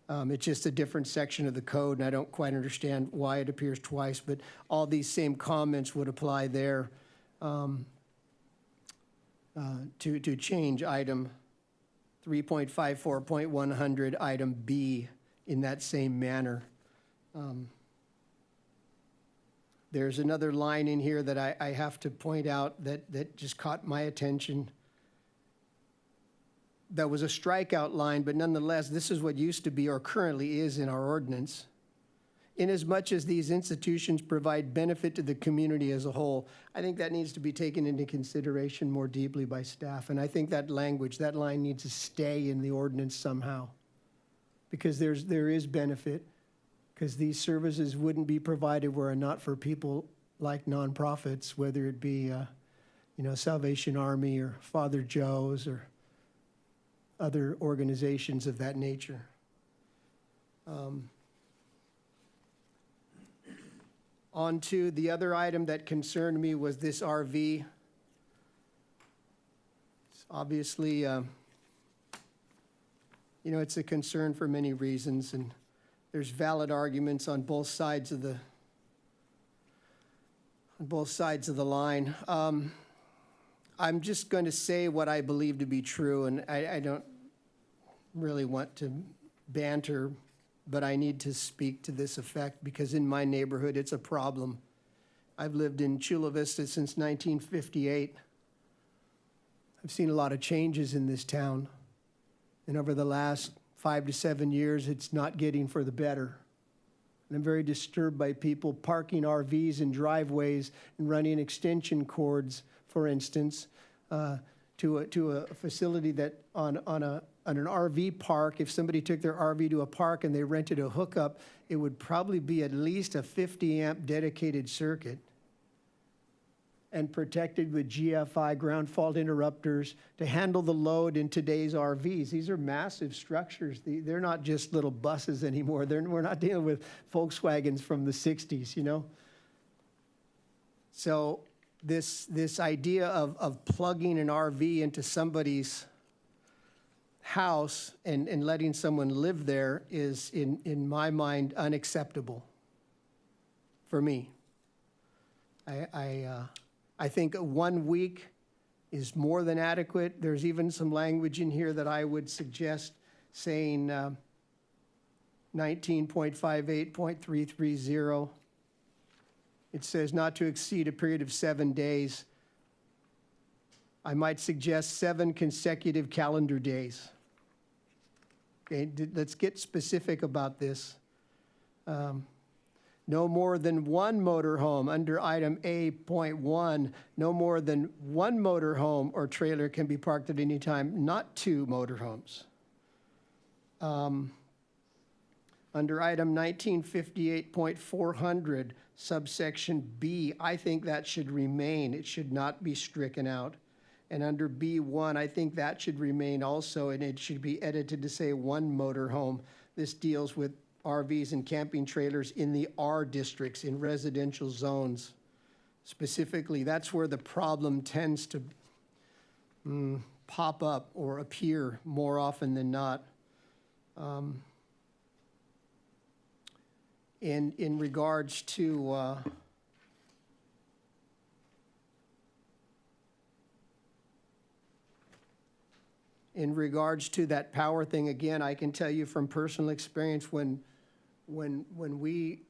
It's just a different section of the code, and I don't quite understand why it appears twice, but all these same comments would apply there to change item 3.54.100, item B, in that same manner. There's another line in here that I have to point out that just caught my attention. That was a strikeout line, but nonetheless, this is what used to be or currently is in our ordinance. Inasmuch as these institutions provide benefit to the community as a whole, I think that needs to be taken into consideration more deeply by staff. And I think that language, that line needs to stay in the ordinance somehow, because there is benefit, because these services wouldn't be provided were it not for people like nonprofits, whether it be, Salvation Army or Father Joe's or other organizations of that nature. On to the other item that concerned me was this RV. It's obviously, it's a concern for many reasons, and there's valid arguments on both sides of the line. I'm just going to say what I believe to be true, and I don't really want to banter, but I need to speak to this effect because in my neighborhood, it's a problem. I've lived in Chula Vista since 1958. I've seen a lot of changes in this town, and over the last 5 to 7 years, it's not getting for the better. And I'm very disturbed by people parking RVs in driveways and running extension cords, for instance, to a facility that on an RV park, if somebody took their RV to a park and they rented a hookup, it would probably be at least a 50-amp dedicated circuit and protected with GFI ground fault interrupters to handle the load in today's RVs. These are massive structures. They're not just little buses anymore. We're not dealing with Volkswagens from the 60s, you know? So this idea of plugging an RV into somebody's house and letting someone live there is, in my mind, unacceptable for me. I think 1 week is more than adequate. There's even some language in here that I would suggest saying 19.58.330. It says not to exceed a period of 7 days. I might suggest 7 consecutive calendar days. Okay, let's get specific about this. No more than 1 motorhome under item A.1. No more than 1 motorhome or trailer can be parked at any time, not 2 motorhomes. Under item 1958.400, subsection B, I think that should remain. It should not be stricken out. And under B1, I think that should remain also, and it should be edited to say 1 motorhome. This deals with RVs and camping trailers in the R districts, in residential zones. Specifically, that's where the problem tends to pop up or appear more often than not. In regards to that power thing, again, I can tell you from personal experience when we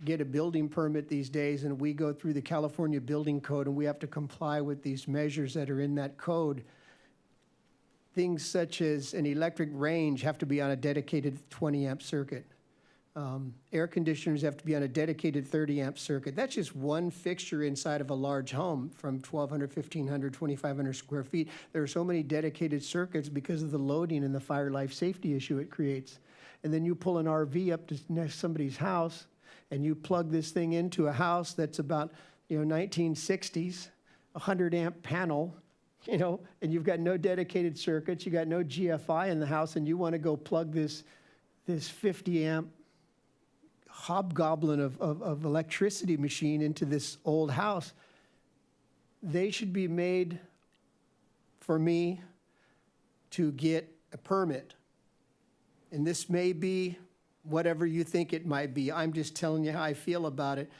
get a building permit these days and we go through the California Building Code and we have to comply with these measures that are in that code, things such as an electric range have to be on a dedicated 20-amp circuit. Air conditioners have to be on a dedicated 30-amp circuit. That's just one fixture inside of a large home from 1,200, 1,500, 2,500 square feet. There are so many dedicated circuits because of the loading and the fire life safety issue it creates. And then you pull an RV up to next somebody's house and you plug this thing into a house that's about, 1960s, 100-amp panel, and you've got no dedicated circuits, you got no GFI in the house, and you want to go plug this 50-amp hobgoblin of electricity machine into this old house. They should be made, for me, to get a permit. And this may be whatever you think it might be. I'm just telling you how I feel about it.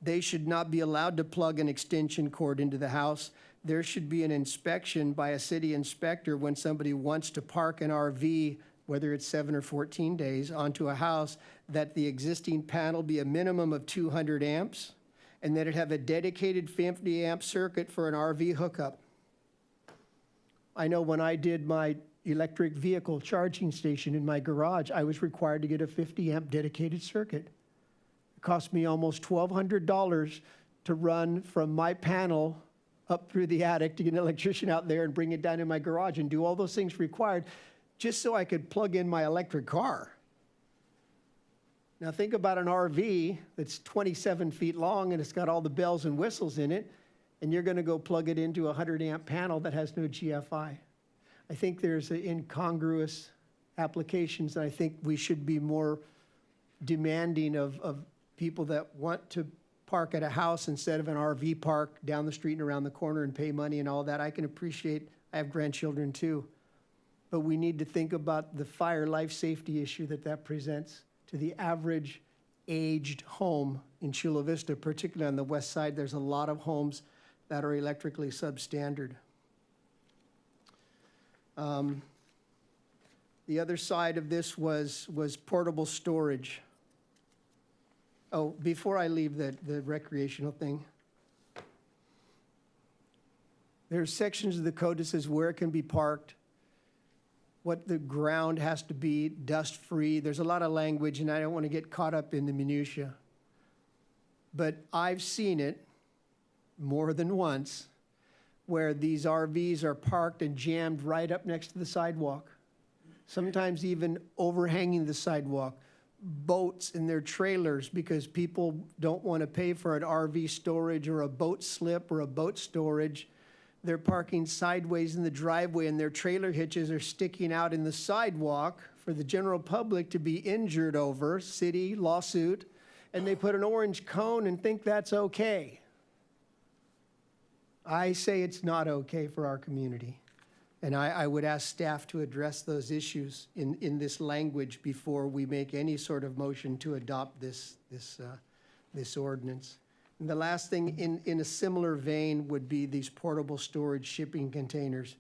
They should not be allowed to plug an extension cord into the house. There should be an inspection by a city inspector when somebody wants to park an RV, whether it's 7 or 14 days, onto a house, that the existing panel be a minimum of 200 amps, and that it have a dedicated 50-amp circuit for an RV hookup. I know when I did my electric vehicle charging station in my garage, I was required to get a 50-amp dedicated circuit. It cost me almost $1,200 to run from my panel up through the attic to get an electrician out there and bring it down in my garage and do all those things required just so I could plug in my electric car. Now think about an RV that's 27 feet long and it's got all the bells and whistles in it, and you're going to go plug it into a 100-amp panel that has no GFI. I think there's incongruous applications, and I think we should be more demanding of people that want to park at a house instead of an RV park down the street and around the corner and pay money and all that. I can appreciate, I have grandchildren too. But we need to think about the fire life safety issue that presents to the average aged home in Chula Vista, particularly on the west side. There's a lot of homes that are electrically substandard. The other side of this was portable storage. Oh, before I leave the recreational thing, there's sections of the code that says where it can be parked, what the ground has to be, dust-free. There's a lot of language, and I don't want to get caught up in the minutia. But I've seen it more than once where these RVs are parked and jammed right up next to the sidewalk, sometimes even overhanging the sidewalk. Boats in their trailers because people don't want to pay for an RV storage or a boat slip or a boat storage. They're parking sideways in the driveway and their trailer hitches are sticking out in the sidewalk for the general public to be injured over, city lawsuit, and they put an orange cone and think that's okay. I say it's not okay for our community. And I would ask staff to address those issues in this language before we make any sort of motion to adopt this ordinance. And the last thing in a similar vein would be these portable storage shipping containers.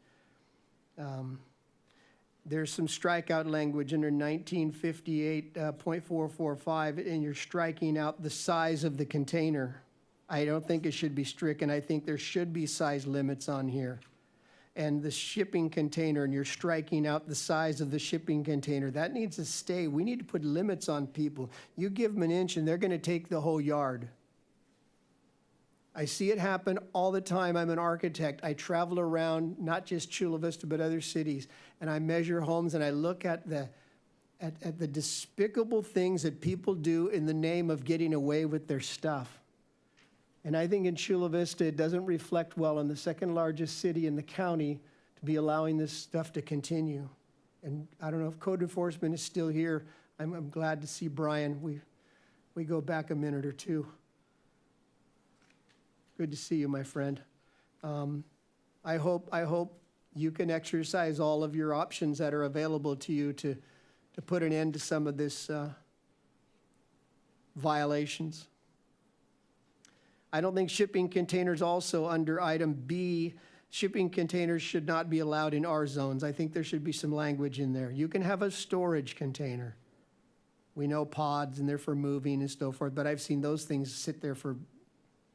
There's some strikeout language under 1958.445, and you're striking out the size of the container. I don't think it should be stricken. I think there should be size limits on here. And the shipping container, and you're striking out the size of the shipping container. That needs to stay. We need to put limits on people. You give them an inch and they're going to take the whole yard. I see it happen all the time. I'm an architect. I travel around, not just Chula Vista, but other cities, and I measure homes and I look at the despicable things that people do in the name of getting away with their stuff. And I think in Chula Vista, it doesn't reflect well on the second largest city in the county to be allowing this stuff to continue. And I don't know if code enforcement is still here. I'm glad to see Brian. We go back a minute or two. Good to see you, my friend. I hope you can exercise all of your options that are available to you to put an end to some of this violations. I don't think shipping containers also under item B, shipping containers should not be allowed in R zones. I think there should be some language in there. You can have a storage container. We know pods and they're for moving and so forth, but I've seen those things sit there for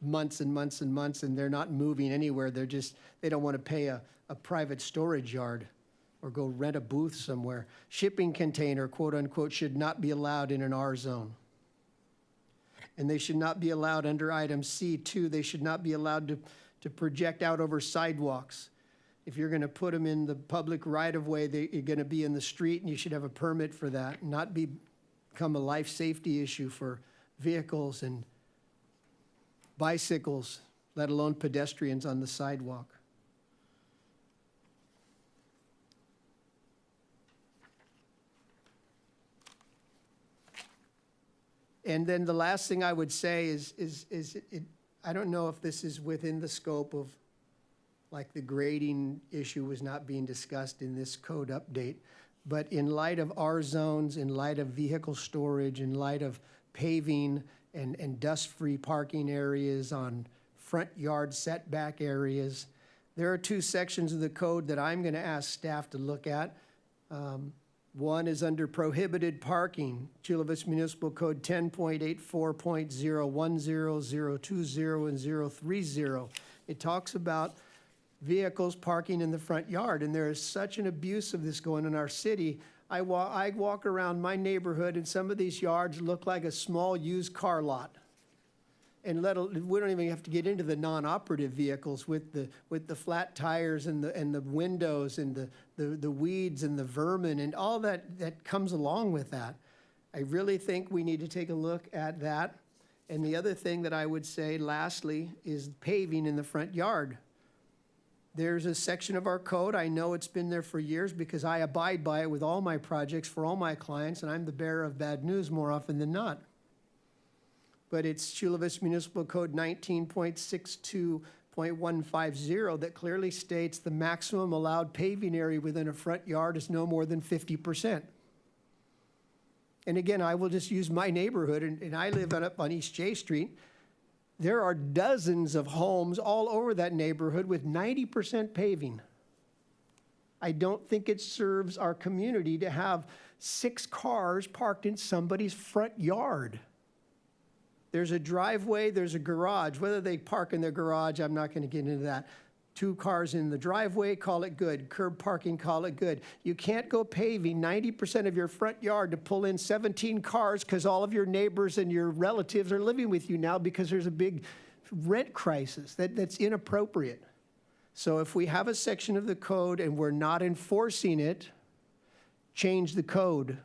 months and months and months and they're not moving anywhere. They don't want to pay a private storage yard or go rent a booth somewhere. Shipping container, quote unquote, should not be allowed in an R zone. And they should not be allowed under item C2. They should not be allowed to project out over sidewalks. If you're going to put them in the public right-of-way, you're going to be in the street, and you should have a permit for that, and not become a life safety issue for vehicles and bicycles, let alone pedestrians on the sidewalk. And then the last thing I would say is I don't know if this is within the scope of, like the grading issue was not being discussed in this code update, but in light of R zones, in light of vehicle storage, in light of paving and dust-free parking areas on front yard setback areas, there are two sections of the code that I'm going to ask staff to look at. One is under prohibited parking, Chula Vista Municipal Code 10.84.010, 020, and 030. It talks about vehicles parking in the front yard, and there is such an abuse of this going in our city. I walk around my neighborhood, and some of these yards look like a small used car lot. And we don't even have to get into the non-operative vehicles with the flat tires and the windows and the weeds and the vermin and all that comes along with that. I really think we need to take a look at that. And the other thing that I would say, lastly, is paving in the front yard. There's a section of our code, I know it's been there for years because I abide by it with all my projects for all my clients, and I'm the bearer of bad news more often than not. but it's Chula Vista Municipal Code 19.62.150 that clearly states the maximum allowed paving area within a front yard is no more than 50%. And again, I will just use my neighborhood, and I live up on East J Street. There are dozens of homes all over that neighborhood with 90% paving. I don't think it serves our community to have 6 cars parked in somebody's front yard. There's a driveway, there's a garage. Whether they park in their garage, I'm not going to get into that. 2 cars in the driveway, call it good. Curb parking, call it good. You can't go paving 90% of your front yard to pull in 17 cars because all of your neighbors and your relatives are living with you now because there's a big rent crisis. That's inappropriate. So if we have a section of the code and we're not enforcing it, change the code.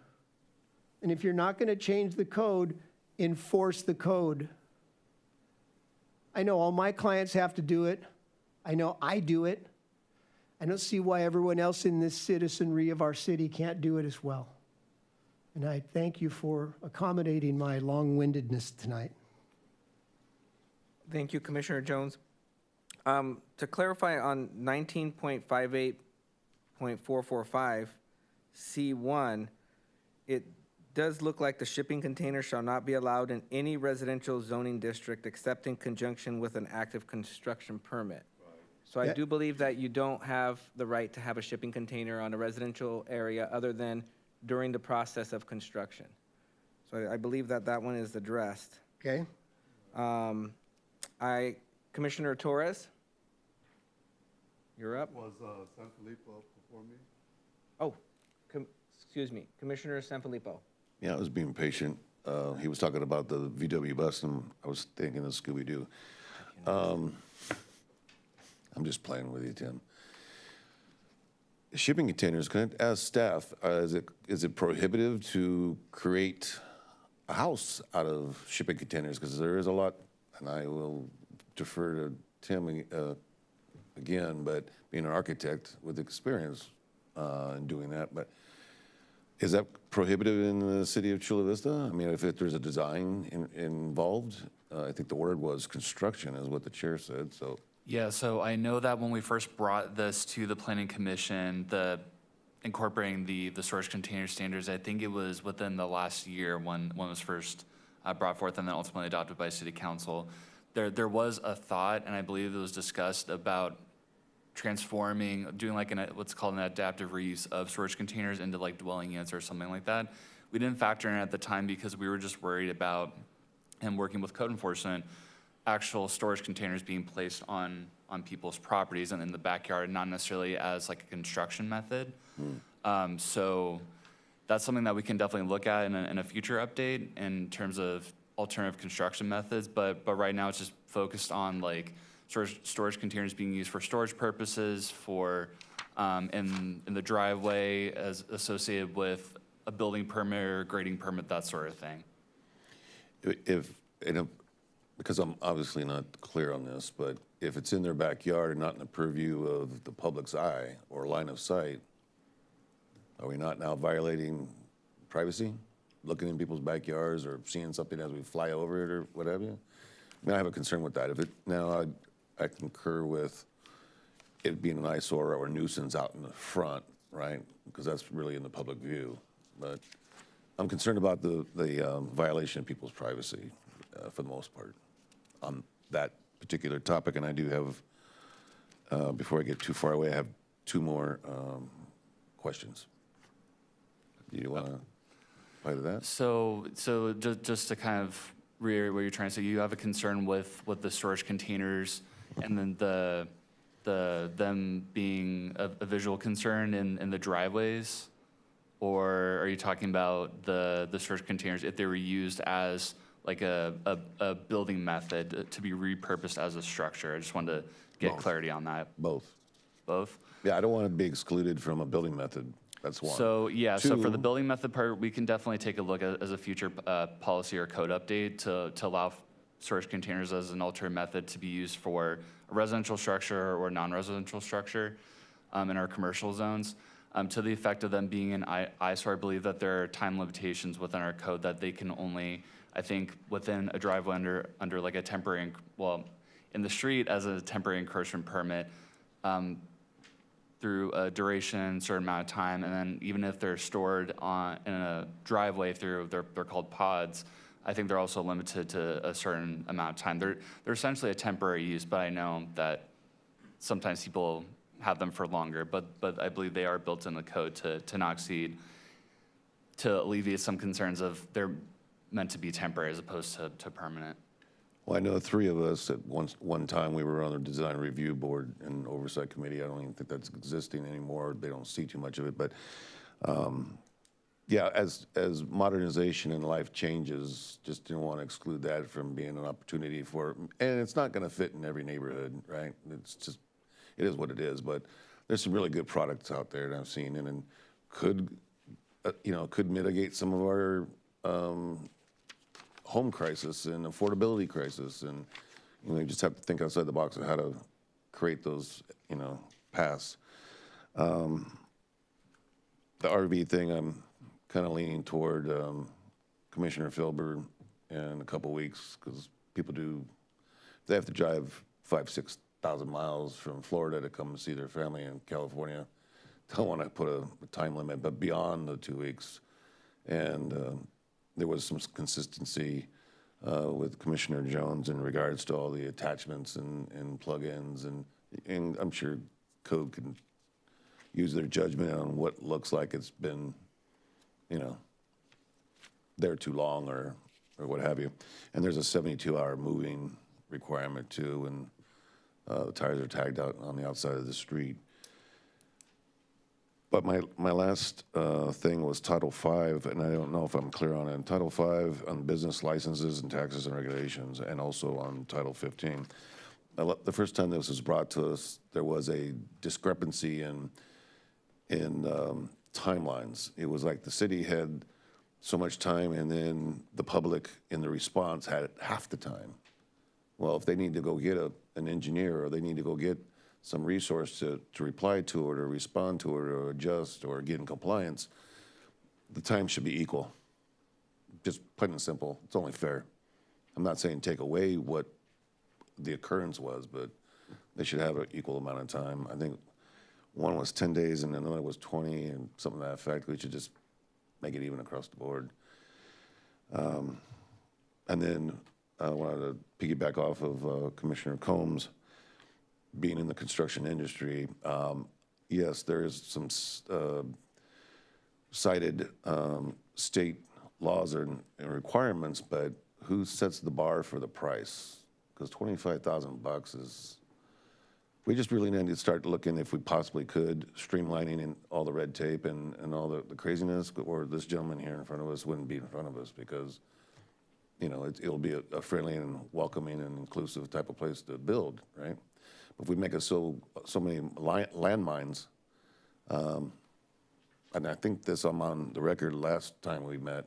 And if you're not going to change the code, enforce the code. I know all my clients have to do it. I know I do it. I don't see why everyone else in this citizenry of our city can't do it as well. And I thank you for accommodating my long-windedness tonight. Thank you, Commissioner Jones. To clarify on 19.58.445 C1, it does look like the shipping container shall not be allowed in any residential zoning district except in conjunction with an active construction permit. So I do believe that you don't have the right to have a shipping container on a residential area other than during the process of construction. So I believe that that one is addressed. Okay? Commissioner Torres, you're up. Was San Filippo before me? Oh, excuse me, Commissioner Sanfilippo. Yeah, I was being patient. He was talking about the VW bus, and I was thinking of Scooby-Doo. I'm just playing with you, Tim. Shipping containers, can I ask staff, is it prohibitive to create a house out of shipping containers? Because there is a lot, and I will defer to Tim again, but being an architect with experience in doing that, but is that prohibited in the city of Chula Vista? I mean, if there's a design involved, I think the word was construction is what the chair said, so. Yeah, so I know that when we first brought this to the Planning Commission, incorporating the storage container standards, I think it was within the last year when it was first brought forth and then ultimately adopted by City Council. There was a thought, and I believe it was discussed about transforming, doing like what's called an adaptive reuse of storage containers into like dwelling units or something like that. We didn't factor in at the time because we were just worried about him working with code enforcement, actual storage containers being placed on people's properties and in the backyard, not necessarily as like a construction method. So that's something that we can definitely look at in a future update in terms of alternative construction methods. But right now it's just focused on like storage containers being used for storage purposes, for in the driveway as associated with a building permit or grading permit, that sort of thing. Because I'm obviously not clear on this, but if it's in their backyard and not in the purview of the public's eye or line of sight, are we not now violating privacy? Looking in people's backyards or seeing something as we fly over it or whatever? I mean, I have a concern with that. I concur with it being an eyesore or a nuisance out in the front, right? Because that's really in the public view. But I'm concerned about the violation of people's privacy for the most part on that particular topic. And I do have, before I get too far away, I have 2 more questions. Do you want to apply to that? So just to kind of reiterate what you're trying to say, you have a concern with the storage containers and then them being a visual concern in the driveways? Or are you talking about the storage containers if they were used as like a building method to be repurposed as a structure? I just wanted to get clarity on that. Both. Both? Yeah, I don't want to be excluded from a building method. That's one. So, yeah, so for the 2, building method part, we can definitely take a look at as a future policy or code update to allow storage containers as an alternate method to be used for a residential structure or non-residential structure in our commercial zones. To the effect of them being an eyesore, I believe that there are time limitations within our code that they can only, I think, within a driveway under like a temporary, well, in the street as a temporary encroachment permit, through a duration, certain amount of time, and then even if they're stored in a driveway through, they're called pods, I think they're also limited to a certain amount of time. They're essentially a temporary use, but I know that sometimes people have them for longer, but I believe they are built in the code to not exceed, to alleviate some concerns of they're meant to be temporary as opposed to permanent. Well, I know three of us at one time, we were on the design review board and oversight committee. I don't even think that's existing anymore. They don't see too much of it, but yeah, as modernization and life changes, just didn't want to exclude that from being an opportunity for, and it's not going to fit in every neighborhood, right? It's just, it is what it is, but there's some really good products out there that I've seen and could, could mitigate some of our home crisis and affordability crisis. And, you just have to think outside the box of how to create those, paths. The RV thing, I'm kind of leaning toward Commissioner Filber in a couple weeks, because people they have to drive 5,000-6,000 miles from Florida to come see their family in California. Don't want to put a time limit, but beyond the 2 weeks. And there was some consistency with Commissioner Jones in regards to all the attachments and plugins, and I'm sure code can use their judgment on what looks like it's been, there too long or what have you. And there's a 72-hour moving requirement too, and the tires are tagged out on the outside of the street. But my last thing was Title V, and I don't know if I'm clear on it. Title V on business licenses and taxes and regulations, and also on Title 15. The first time this was brought to us, there was a discrepancy in timelines. It was like the city had so much time, and then the public in the response had half the time. Well, if they need to go get an engineer, or they need to go get some resource to reply to it or respond to it or adjust or get in compliance, the time should be equal. Just plain and simple. It's only fair. I'm not saying take away what the occurrence was, but they should have an equal amount of time. I think one was 10 days and another was 20 and something to that effect. We should just make it even across the board. And then I wanted to piggyback off of Commissioner Combs. Being in the construction industry, yes, there is some cited state laws and requirements, but who sets the bar for the price? Because $25,000 is, we just really need to start looking, if we possibly could, streamlining in all the red tape and all the craziness, or this gentleman here in front of us wouldn't be in front of us, because it'll be a friendly and welcoming and inclusive type of place to build, right? If we make it so many landmines, and I think I'm on the record last time we met,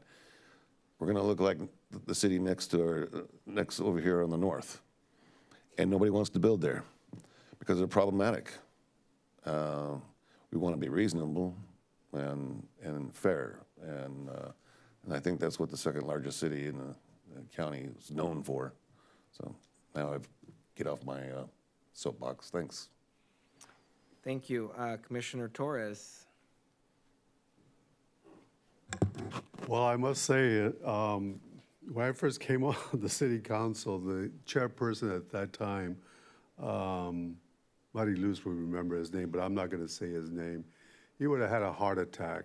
we're going to look like the city next over here on the north, and nobody wants to build there because they're problematic. We want to be reasonable and fair, and I think that's what the second largest city in the county is known for. So now I get off my soapbox. Thanks. Thank you. Commissioner Torres. Well, I must say, when I first came on the city council, the chairperson at that time, Marty Luz will remember his name, but I'm not going to say his name. He would have had a heart attack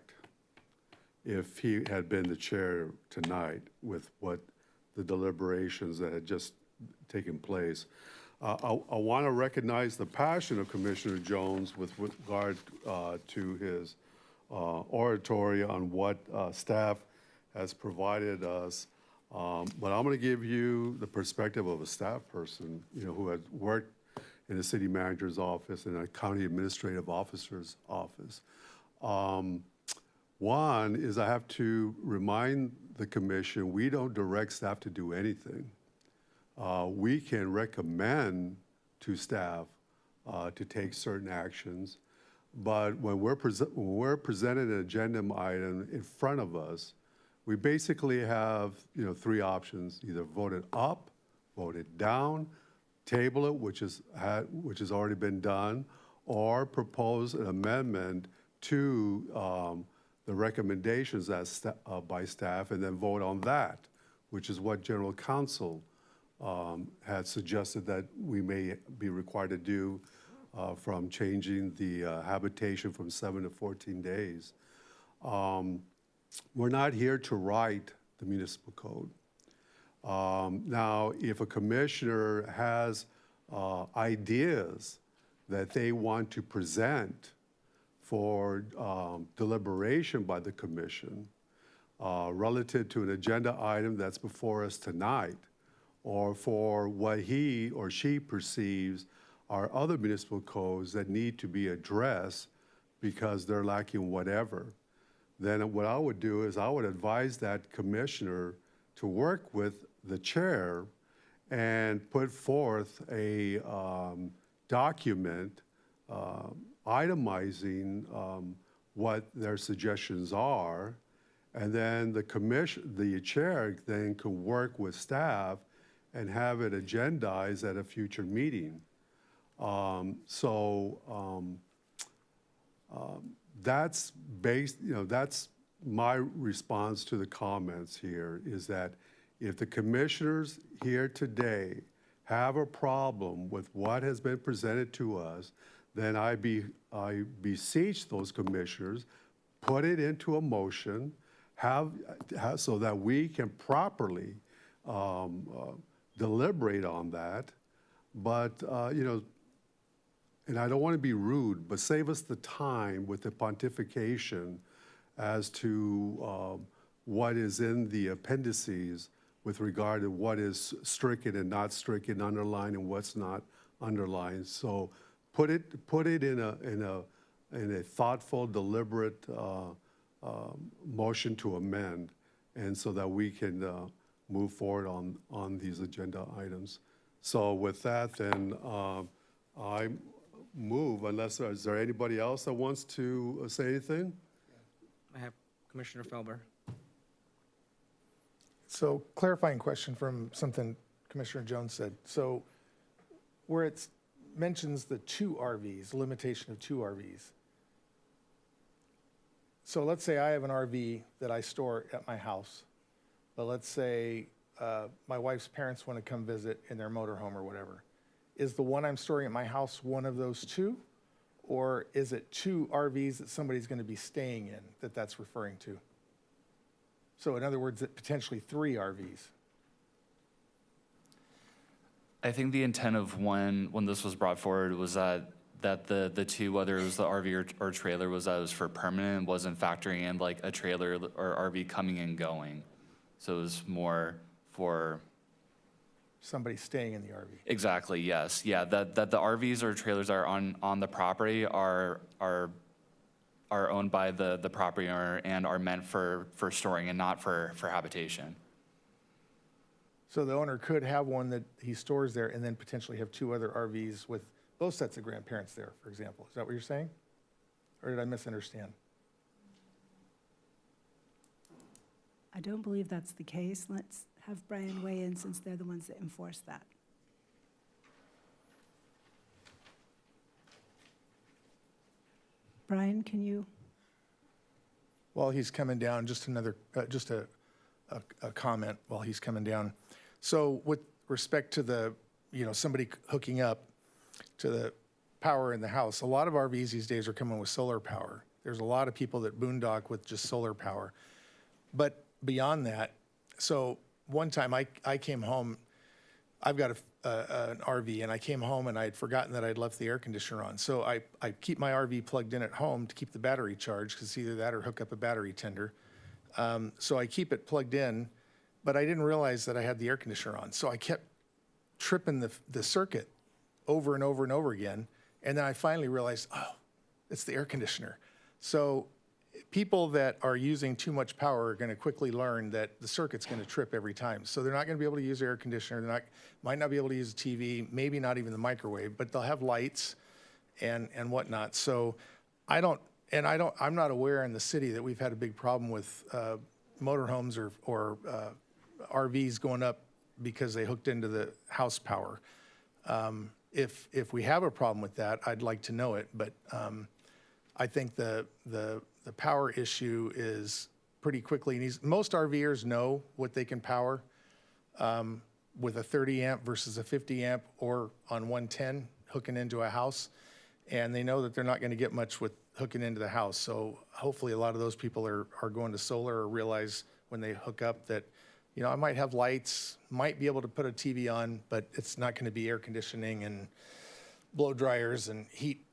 if he had been the chair tonight with what the deliberations that had just taken place. I want to recognize the passion of Commissioner Jones with regard to his oratory on what staff has provided us. But I'm going to give you the perspective of a staff person, who had worked in the city manager's office and a county administrative officer's office. One is I have to remind the commission, we don't direct staff to do anything. We can recommend to staff to take certain actions, But when we're presented an agenda item in front of us, we basically have, three options: either vote it up, vote it down, table it, which has already been done, or propose an amendment to the recommendations by staff, and then vote on that, which is what General Counsel had suggested that we may be required to do from changing the habitation from 7 to 14 days. We're not here to write the municipal code. Now, if a commissioner has ideas that they want to present for deliberation by the commission relative to an agenda item that's before us tonight, or for what he or she perceives are other municipal codes that need to be addressed because they're lacking whatever, then what I would do is I would advise that commissioner to work with the chair and put forth a document itemizing what their suggestions are, and then the chair then can work with staff and have it agendized at a future meeting. That's based, that's my response to the comments here, is that if the commissioners here today have a problem with what has been presented to us, then I beseech those commissioners, put it into a motion, so that we can properly deliberate on that. But, and I don't want to be rude, but save us the time with the pontification as to what is in the appendices with regard to what is stricken and not stricken, underlined, and what's not underlined. So put it in a thoughtful, deliberate motion to amend, and so that we can move forward on these agenda items. So with that, then I move, unless is there anybody else that wants to say anything? I have Commissioner Felber. So clarifying question from something Commissioner Jones said. So where it mentions the 2 RVs, limitation of 2 RVs. So let's say I have an RV that I store at my house, but let's say my wife's parents want to come visit in their motorhome or whatever. Is the one I'm storing at my house one of those 2? Or is it 2 RVs that somebody's going to be staying in that's referring to? So in other words, potentially 3 RVs. I think the intent of when this was brought forward was that the 2, whether it was the RV or trailer, was that it was for permanent and wasn't factoring in like a trailer or RV coming and going. So it was more for Somebody staying in the RV. Exactly, yes. Yeah, that the RVs or trailers are on the property are owned by the property owner and are meant for storing and not for habitation. So the owner could have one that he stores there and then potentially have 2 other RVs with both sets of grandparents there, for example. Is that what you're saying? Or did I misunderstand? I don't believe that's the case. Let's have Brian weigh in, since they're the ones that enforce that. Brian, can you? While he's coming down, just a comment while he's coming down. So with respect to the, somebody hooking up to the power in the house, a lot of RVs these days are coming with solar power. There's a lot of people that boondock with just solar power. But beyond that, so one time I came home, I've got an RV, and I came home and I had forgotten that I'd left the air conditioner on. So I keep my RV plugged in at home to keep the battery charged, because either that or hook up a battery tender. So I keep it plugged in, but I didn't realize that I had the air conditioner on. So I kept tripping the circuit over and over and over again. And then I finally realized, oh, it's the air conditioner. So people that are using too much power are going to quickly learn that the circuit's going to trip every time. So they're not going to be able to use the air conditioner. Might not be able to use the TV, maybe not even the microwave, but they'll have lights and whatnot. So I'm not aware in the city that we've had a big problem with motorhomes or RVs going up because they hooked into the house power. If we have a problem with that, I'd like to know it, but I think the power issue is pretty quickly, and most RVers know what they can power with a 30 amp versus a 50 amp or on 110 hooking into a house, and they know that they're not going to get much with hooking into the house. So hopefully a lot of those people are going to solar or realize when they hook up that, you know, I might have lights, might be able to put a TV on, but it's not going to be air conditioning and blow dryers and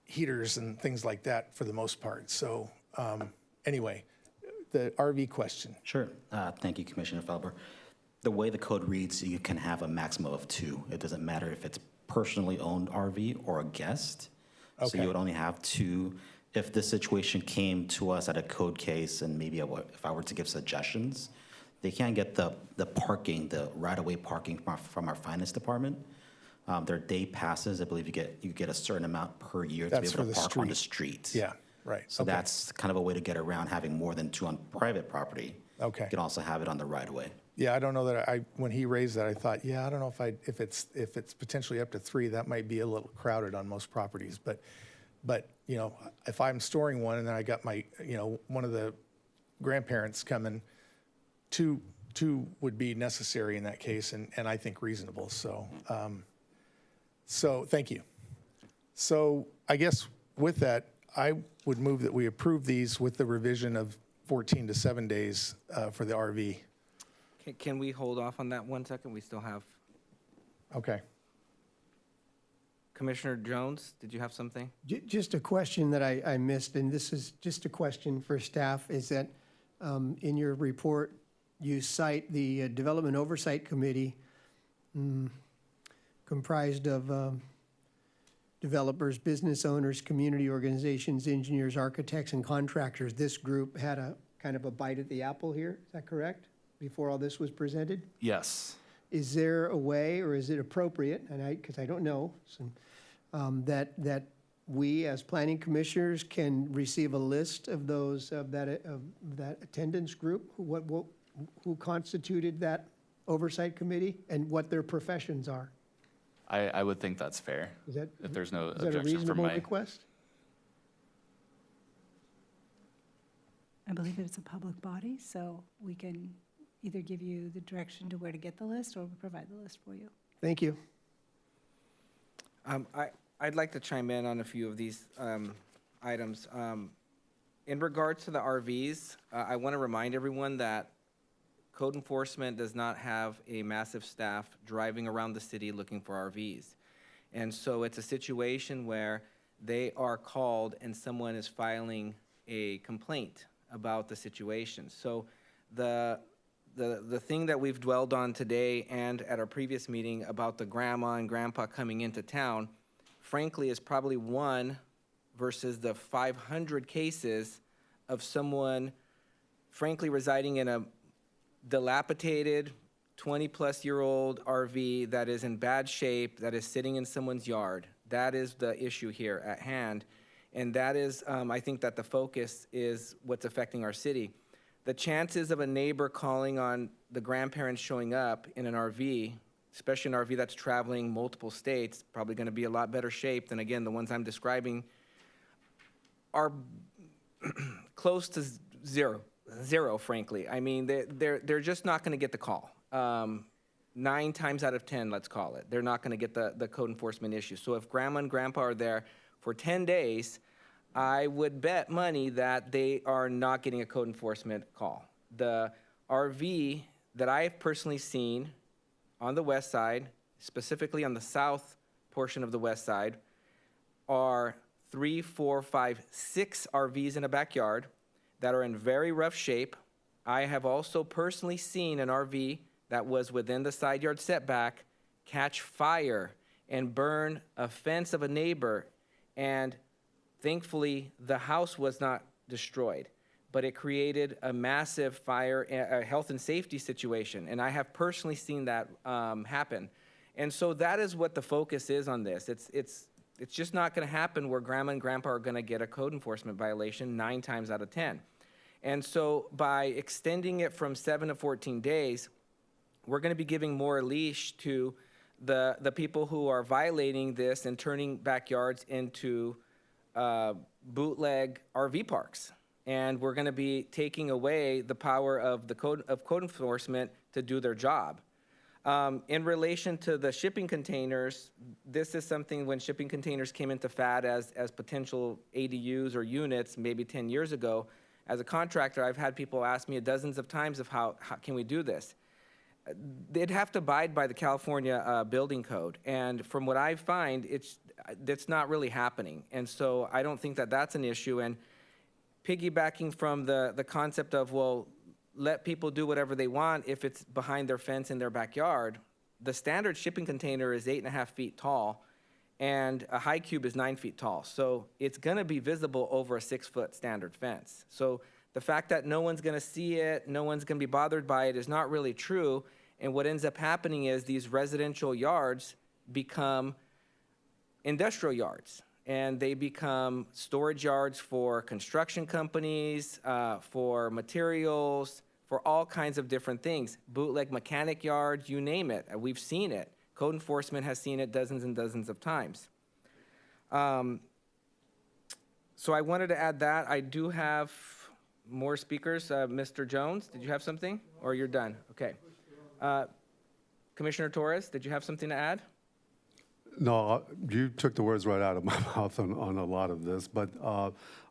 heaters and things like that for the most part. So anyway, the RV question. Sure. Thank you, Commissioner Felber. The way the code reads, you can have a maximum of 2. It doesn't matter if it's personally owned RV or a guest. So Okay. you would only have 2. If this situation came to us at a code case, and maybe if I were to give suggestions, they can't get the parking, the right-of-way parking from our finance department. Their day passes, I believe you get a certain amount per year to be That's able for to the park on the street. street. Yeah, right. So Okay. that's kind of a way to get around having more than 2 on private property. Okay. You can also have it on the right-of-way. Yeah, I don't know that when he raised that, I thought, yeah, I don't know if it's potentially up to 3, that might be a little crowded on most properties. But you know, if I'm storing one and then I got my, you know, one of the grandparents coming, two would be necessary in that case, and I think reasonable. So, so thank you. So I guess with that, I would move that we approve these with the revision of 14 to 7 days for the RV. Can we hold off on that 1 second? We still have Okay. Commissioner Jones, did you have something? Just a question that I missed, and this is just a question for staff, is that in your report, you cite the Development Oversight Committee comprised of developers, business owners, community organizations, engineers, architects, and contractors. This group had a kind of a bite at the apple here, is that correct? Before all this was presented? Yes. Is there a way, or is it appropriate, and because I don't know, that we as planning commissioners can receive a list of those, of that attendance group? Who constituted that oversight committee and what their professions are? I would think that's fair. Is that, If there's no is that a objection from reasonable my, request? I believe that it's a public body, so we can either give you the direction to where to get the list or we provide the list for you. Thank you. I'd like to chime in on a few of these items. In regards to the RVs, I want to remind everyone that code enforcement does not have a massive staff driving around the city looking for RVs. And so it's a situation where they are called and someone is filing a complaint about the situation. So the thing that we've dwelled on today and at our previous meeting about the grandma and grandpa coming into town, frankly, is probably one versus the 500 cases of someone, frankly, residing in a dilapidated 20-plus-year-old RV that is in bad shape, that is sitting in someone's yard. That is the issue here at hand. And that is, I think that the focus is what's affecting our city. The chances of a neighbor calling on the grandparents showing up in an RV, especially an RV that's traveling multiple states, probably going to be a lot better shape than, again, the ones I'm describing, are close to zero, frankly. I mean, they're just not going to get the call. 9 times out of 10, let's call it. They're not going to get the code enforcement issue. So if grandma and grandpa are there for 10 days, I would bet money that they are not getting a code enforcement call. The RV that I have personally seen on the west side, specifically on the south portion of the west side, are 3, 4, 5, 6 RVs in a backyard that are in very rough shape. I have also personally seen an RV that was within the side yard setback catch fire and burn a fence of a neighbor, and thankfully the house was not destroyed, but it created a massive fire, a health and safety situation, and I have personally seen that happen. And so that is what the focus is on this. It's just not going to happen where grandma and grandpa are going to get a code enforcement violation 9 times out of 10. And so by extending it from 7 to 14 days, we're going to be giving more leash to the people who are violating this and turning backyards into bootleg RV parks. And we're going to be taking away the power of the code enforcement to do their job. In relation to the shipping containers, this is something when shipping containers came into fad as potential ADUs or units maybe 10 years ago. As a contractor, I've had people ask me dozens of times of how can we do this. They'd have to abide by the California building code. And from what I find, it's not really happening. And so I don't think that that's an issue. And piggybacking from the concept of, well, let people do whatever they want if it's behind their fence in their backyard, the standard shipping container is 8.5 feet tall, and a high cube is 9 feet tall. So it's going to be visible over a 6-foot standard fence. So the fact that no one's going to see it, no one's going to be bothered by it is not really true. And what ends up happening is these residential yards become industrial yards. And they become storage yards for construction companies, for materials, for all kinds of different things. Bootleg mechanic yards, you name it. We've seen it. Code enforcement has seen it dozens and dozens of times. So I wanted to add that. I do have more speakers. Mr. Jones, did you have something? Or you're done? Okay. Commissioner Torres, did you have something to add? No, you took the words right out of my mouth on a lot of this, but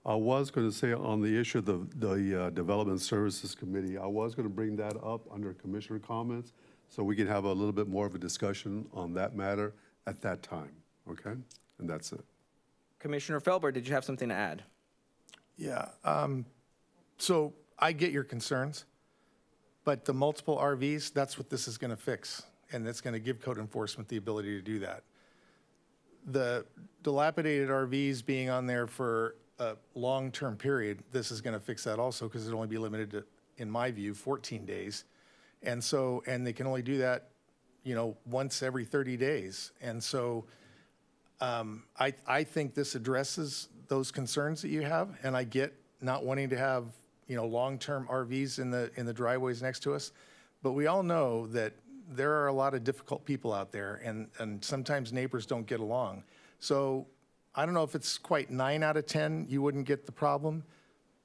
I was going to say on the issue of the Development Services Committee, I was going to bring that up under Commissioner comments so we can have a little bit more of a discussion on that matter at that time, okay? And that's it. Commissioner Felber, did you have something to add? Yeah, so I get your concerns, but the multiple RVs, that's what this is going to fix, and it's going to give code enforcement the ability to do that. The dilapidated RVs being on there for a long-term period, this is going to fix that also because it'll only be limited to, in my view, 14 days. And so, and they can only do that, you know, once every 30 days. And so I think this addresses those concerns that you have, and I get not wanting to have, you know, long-term RVs in the driveways next to us. But we all know that there are a lot of difficult people out there, and sometimes neighbors don't get along. So I don't know if it's quite 9 out of 10 you wouldn't get the problem,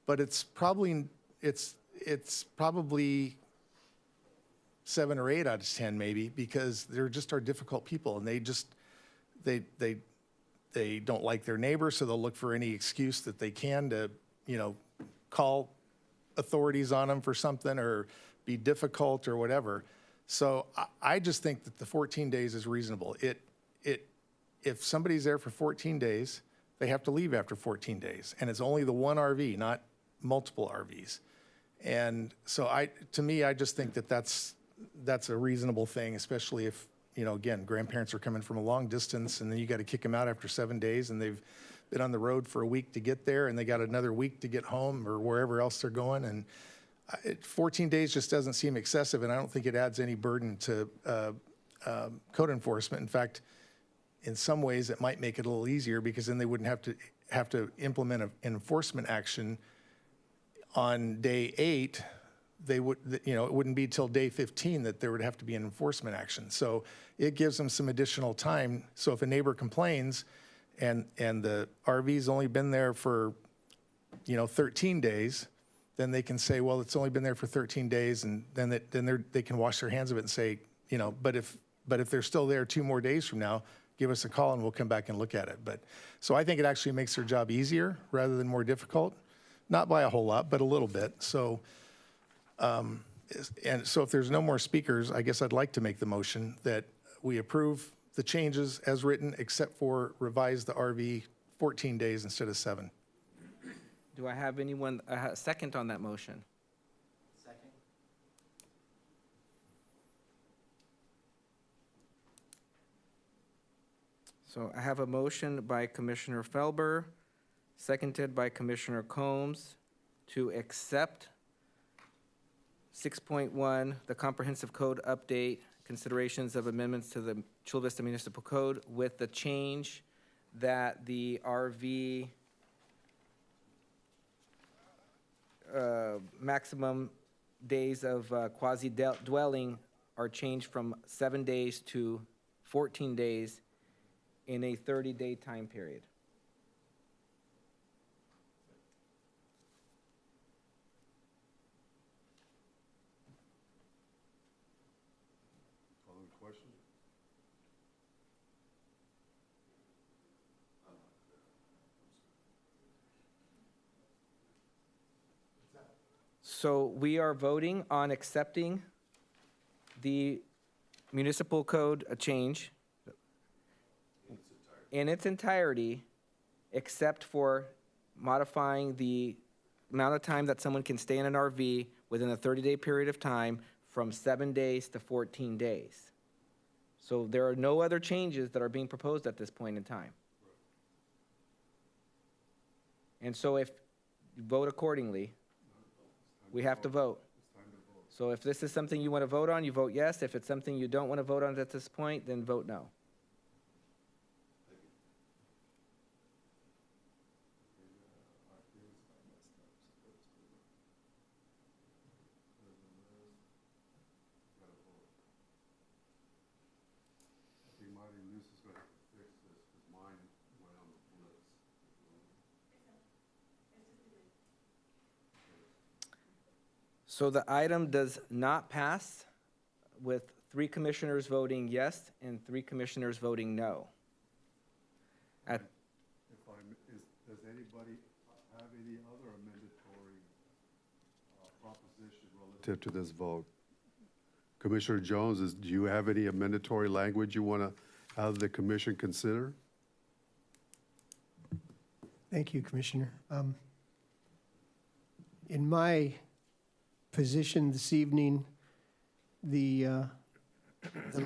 but it's probably 7 or 8 out of 10 maybe, because there just are difficult people, and they don't like their neighbors, so they'll look for any excuse that they can to, you know, call authorities on them for something or be difficult or whatever. So I just think that the 14 days is reasonable. If somebody's there for 14 days, they have to leave after 14 days. And it's only the one RV, not multiple RVs. And so to me, I just think that that's a reasonable thing, especially if, you know, again, grandparents are coming from a long distance and then you got to kick them out after 7 days and they've been on the road for a week to get there and they got another week to get home or wherever else they're going. And 14 days just doesn't seem excessive, and I don't think it adds any burden to code enforcement. In fact, in some ways, it might make it a little easier because then they wouldn't have to implement an enforcement action on day 8. They would, you know, it wouldn't be till day 15 that there would have to be an enforcement action. So it gives them some additional time. So if a neighbor complains and the RV's only been there for, you know, 13 days, then they can say, well, it's only been there for 13 days, and then they can wash their hands of it and say, you know, but if they're still there 2 more days from now, give us a call and we'll come back and look at it. But so I think it actually makes their job easier rather than more difficult, not by a whole lot, but a little bit. So, and so if there's no more speakers, I guess I'd like to make the motion that we approve the changes as written, except for revise the RV 14 days instead of 7. Do I have anyone, a second on that motion? Second. So I have a motion by Commissioner Felber, seconded by Commissioner Combs, to accept 6.1, the Comprehensive Code Update, considerations of amendments to the Chula Vista Municipal Code with the change that the RV maximum days of quasi-dwelling are changed from 7 days to 14 days in a 30-day time period. Other question? So we are voting on accepting the municipal code change in its entirety, except for modifying the amount of time that someone can stay in an RV within a 30-day period of time from 7 days to 14 days. So there are no other changes that are being proposed at this point in time. And so if you vote accordingly, we have to vote. So if this is something you want to vote on, you vote yes. If it's something you don't want to vote on at this point, then vote no. I think Marty Luce is going to fix this, because mine went on the blitz. So the item does not pass with 3 commissioners voting yes and 3 commissioners voting no. At, Does anybody have any other amendatory proposition relative to this vote? Commissioner Jones, do you have any amendatory language you want to have the commission consider? Thank you, Commissioner. In my position this evening, the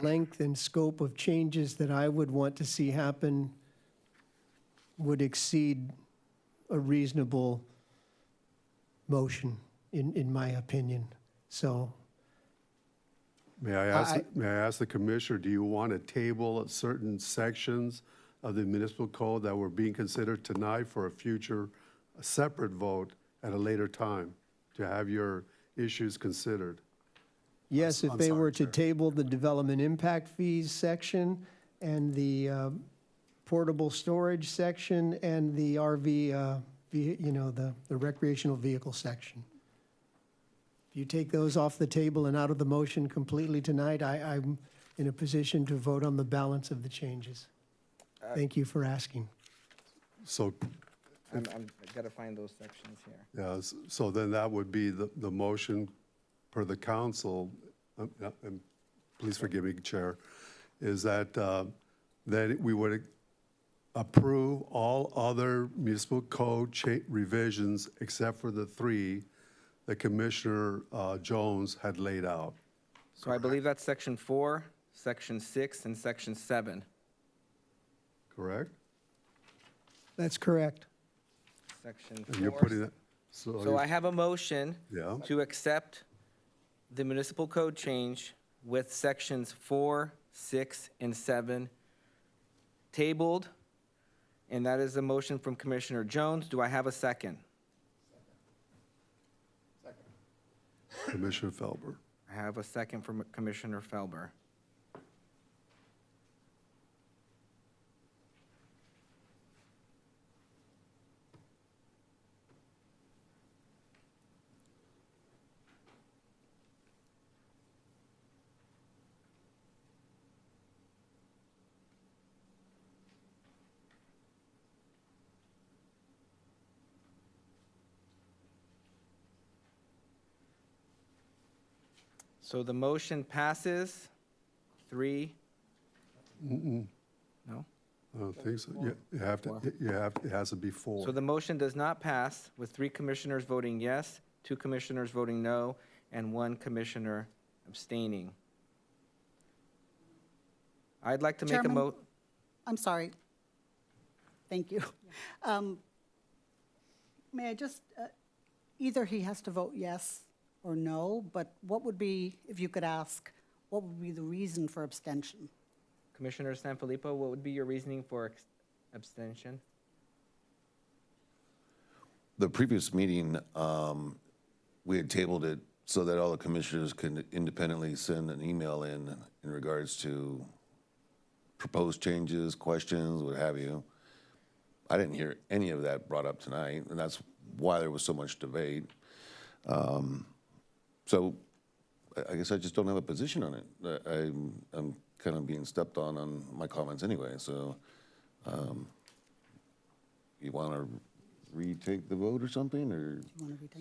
length and scope of changes that I would want to see happen would exceed a reasonable motion, in my opinion. So May I ask the commissioner, do you want to table certain sections of the municipal code that were being considered tonight for a future, a separate vote at a later time to have your issues considered? yes, if they were to table the development impact fees section and the portable storage section and the RV, the recreational vehicle section. If you take those off the table and out of the motion completely tonight, I'm in a position to vote on the balance of the changes. Thank you for asking. So, I gotta find those sections here. yeah, so then that would be the motion per the council, and please forgive me, Chair, is that that we would approve all other municipal code revisions except for the 3 that Commissioner Jones had laid out. So I believe that's section 4, section 6, and section 7. Correct? That's correct. Section And you're 4. putting it, So I have a motion Yeah. to accept the municipal code change with sections 4, 6, and 7 tabled, and that is a motion from Commissioner Jones. Do I have a second? Commissioner Felber. I have a second from Commissioner Felber. So the motion passes 3. No? I don't think so. You have to, it has to be 4. So the motion does not pass with 3 commissioners voting yes, 2 commissioners voting no, and 1 commissioner abstaining. I'd like to make a Chairman? I'm sorry. Thank you. May I just, either he has to vote yes or no, but what would be, if you could ask, what would be the reason for abstention? Commissioner Sanfilippo, what would be your reasoning for Abstention? The previous meeting, we had tabled it so that all the commissioners could independently send an email in regards to proposed changes, questions, what have you. I didn't hear any of that brought up tonight, and that's why there was so much debate. So I guess I just don't have a position on it. I'm kind of being stepped on my comments anyway, so you want to retake the vote or something, or?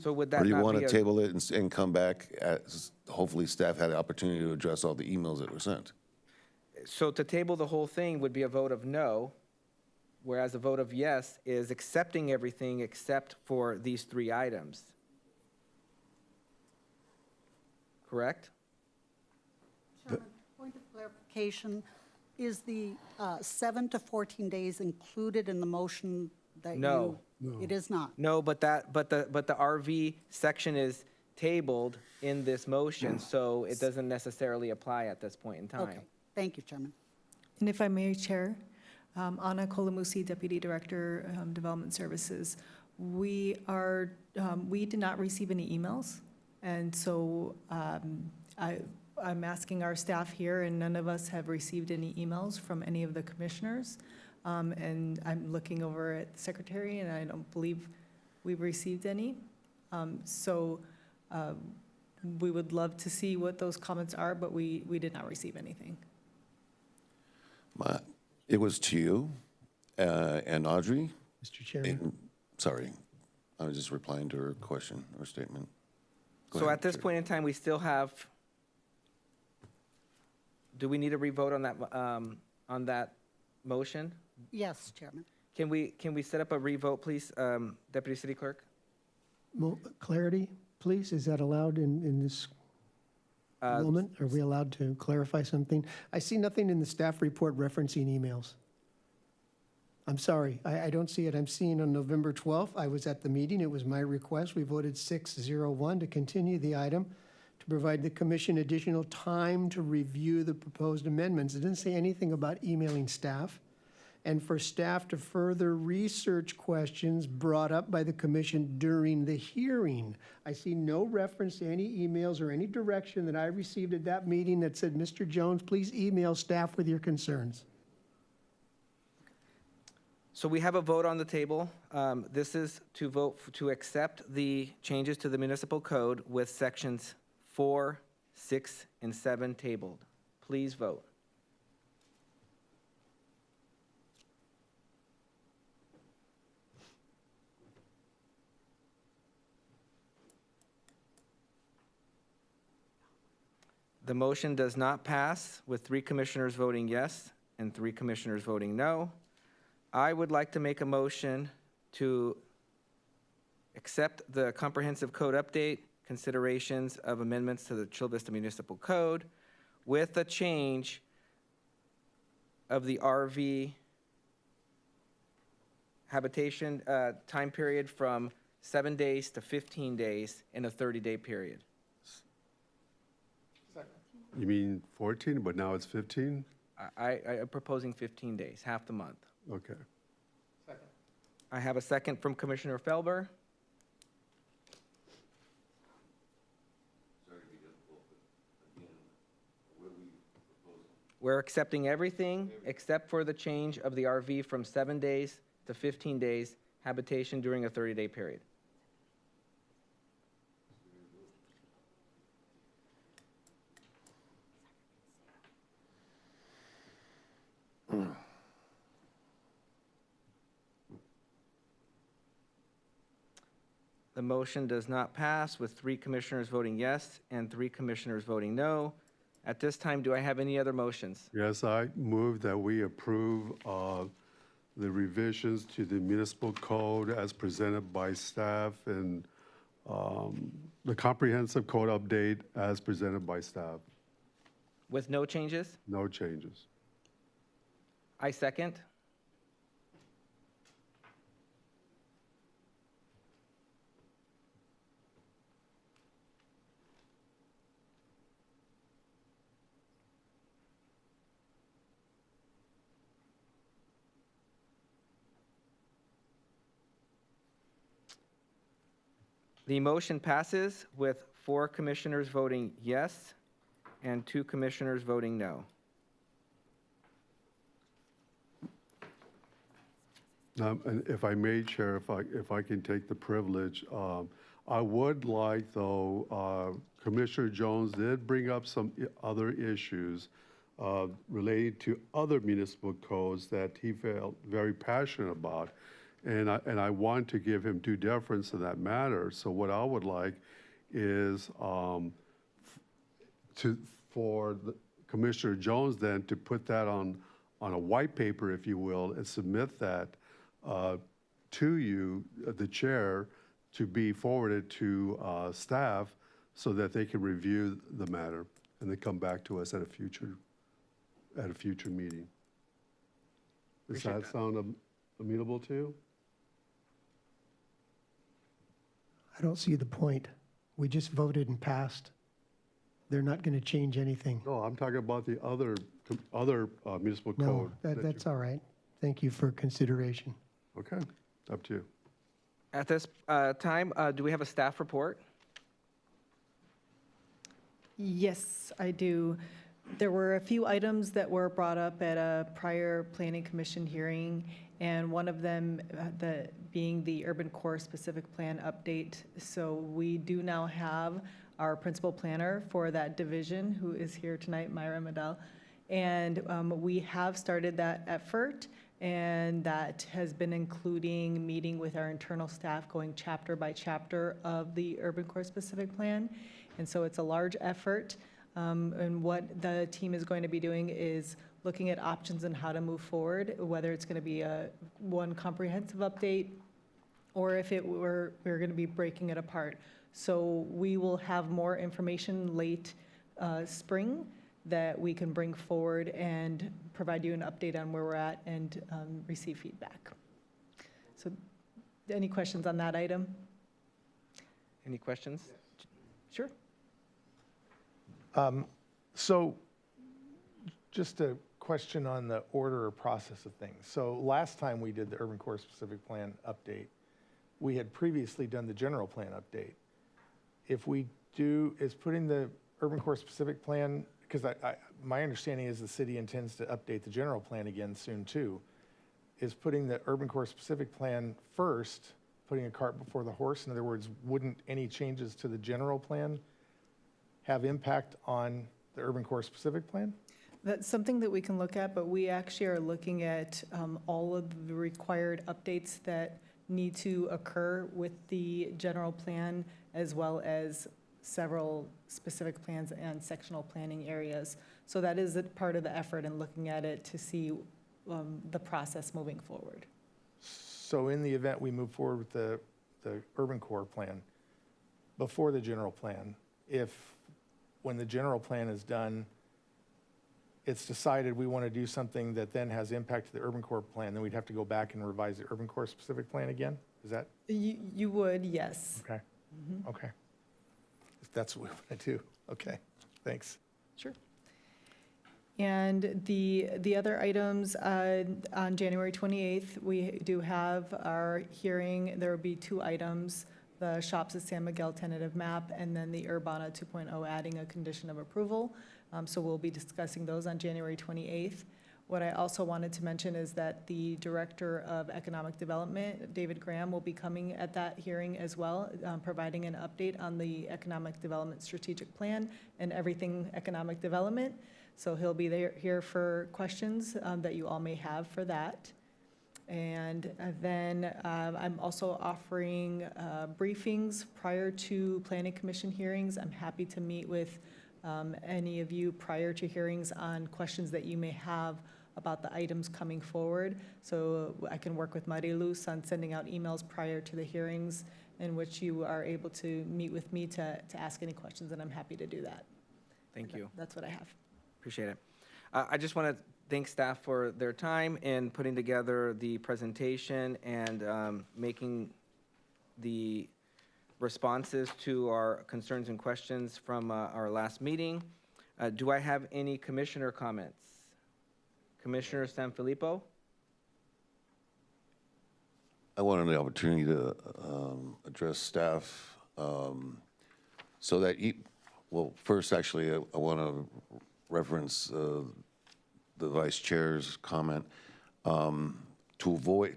So would Or that do you not want be to a, table it and come back, hopefully staff had the opportunity to address all the emails that were sent? so to table the whole thing would be a vote of no, whereas a vote of yes is accepting everything except for these 3 items. Correct? Chairman, point of clarification, is the 7 to 14 days included in the motion that you? No. It is not. No, but the RV section is tabled in this motion, so it doesn't necessarily apply at this point in time. Okay, thank you, Chairman. And if I may, Chair, Anna Kolomusi, Deputy Director, Development Services. We did not receive any emails, and so I'm asking our staff here, and none of us have received any emails from any of the commissioners. And I'm looking over at the Secretary, and I don't believe we've received any. So we would love to see what those comments are, but we did not receive anything. It was to you and Audrey. Mr. Chairman. Sorry, I was just replying to her question or statement. Go So ahead, at this Chair. point in time, we still have, do we need to revote on that motion? Yes, Chairman. Can we set up a revote, please, Deputy City Clerk? Clarity, please, is that allowed in this moment? Are we allowed to clarify something? I see nothing in the staff report referencing emails. I'm sorry, I don't see it. I'm seeing on November 12th, I was at the meeting, it was my request. We voted 6-0-1 to continue the item to provide the commission additional time to review the proposed amendments. It didn't say anything about emailing staff. And for staff to further research questions brought up by the commission during the hearing. I see no reference to any emails or any direction that I received at that meeting that said, Mr. Jones, please email staff with your concerns. So we have a vote on the table. This is to vote to accept the changes to the municipal code with sections 4, 6, and 7 tabled. Please vote. The motion does not pass with 3 commissioners voting yes and 3 commissioners voting no. I would like to make a motion to accept the comprehensive code update, considerations of amendments to the Chula Vista Municipal Code with a change of the RV habitation time period from 7 days to 15 days in a 30-day period. You mean 14, but now it's 15? I'm proposing 15 days, half the month. Okay. I have a second from Commissioner Felber. We're accepting everything except for the change of the RV from 7 days to 15 days habitation during a 30-day period. The motion does not pass with 3 commissioners voting yes and 3 commissioners voting no. At this time, do I have any other motions? Yes, I move that we approve the revisions to the municipal code as presented by staff and the comprehensive code update as presented by staff. With no changes? No changes. I second. The motion passes with 4 commissioners voting yes and 2 commissioners voting no. And if I may, Chair, if I can take the privilege, I would like, though, Commissioner Jones did bring up some other issues related to other municipal codes that he felt very passionate about. And I want to give him due deference in that matter. So what I would like is for Commissioner Jones then to put that on a white paper, if you will, and submit that to you, the chair, to be forwarded to staff so that they can review the matter and then come back to us at a future meeting. Does that sound amenable to you? I don't see the point. We just voted and passed. They're not going to change anything. No, I'm talking about the other municipal No, code. that's all right. Thank you for consideration. Okay, up to you. At this time, do we have a staff report? Yes, I do. There were a few items that were brought up at a prior planning commission hearing, and one of them being the urban core specific plan update. So we do now have our principal planner for that division, who is here tonight, Myra Medell. And we have started that effort, and that has been including meeting with our internal staff, going chapter by chapter of the urban core specific plan. And so it's a large effort. And what the team is going to be doing is looking at options and how to move forward, whether it's going to be one comprehensive update or if we're going to be breaking it apart. So we will have more information late spring that we can bring forward and provide you an update on where we're at and receive feedback. So any questions on that item? Any questions? Sure. So just a question on the order or process of things. So last time we did the urban core specific plan update, we had previously done the general plan update. If we is putting the urban core specific plan, because my understanding is the city intends to update the general plan again soon too, is putting the urban core specific plan first, putting a cart before the horse? In other words, wouldn't any changes to the general plan have impact on the urban core specific plan? That's something that we can look at, but we actually are looking at all of the required updates that need to occur with the general plan, as well as several specific plans and sectional planning areas. So that is a part of the effort in looking at it to see the process moving forward. So in the event we move forward with the urban core plan before the general plan, when the general plan is done, it's decided we want to do something that then has impact to the urban core plan, then we'd have to go back and revise the urban core specific plan again? Is that? You would, yes. Okay. Okay. If that's what we want to do. Okay. Thanks. Sure. And the other items, on January 28th, we do have our hearing. There will be 2 items, the Shops at San Miguel tentative map, and then the Urbana 2.0 adding a condition of approval. So we'll be discussing those on January 28th. What I also wanted to mention is that the Director of Economic Development, David Graham, will be coming at that hearing as well, providing an update on the Economic Development Strategic Plan and everything economic development. So he'll be here for questions that you all may have for that. And then I'm also offering briefings prior to Planning Commission hearings. I'm happy to meet with any of you prior to hearings on questions that you may have about the items coming forward. So I can work with Mariluz on sending out emails prior to the hearings in which you are able to meet with me to ask any questions, and I'm happy to do that. Thank you. That's what I have. Appreciate it. I just want to thank staff for their time in putting together the presentation and making the responses to our concerns and questions from our last meeting. Do I have any commissioner comments? Commissioner Sanfilippo? I wanted the opportunity to address staff So that, well, first, actually, I want to reference the vice chair's comment. To avoid,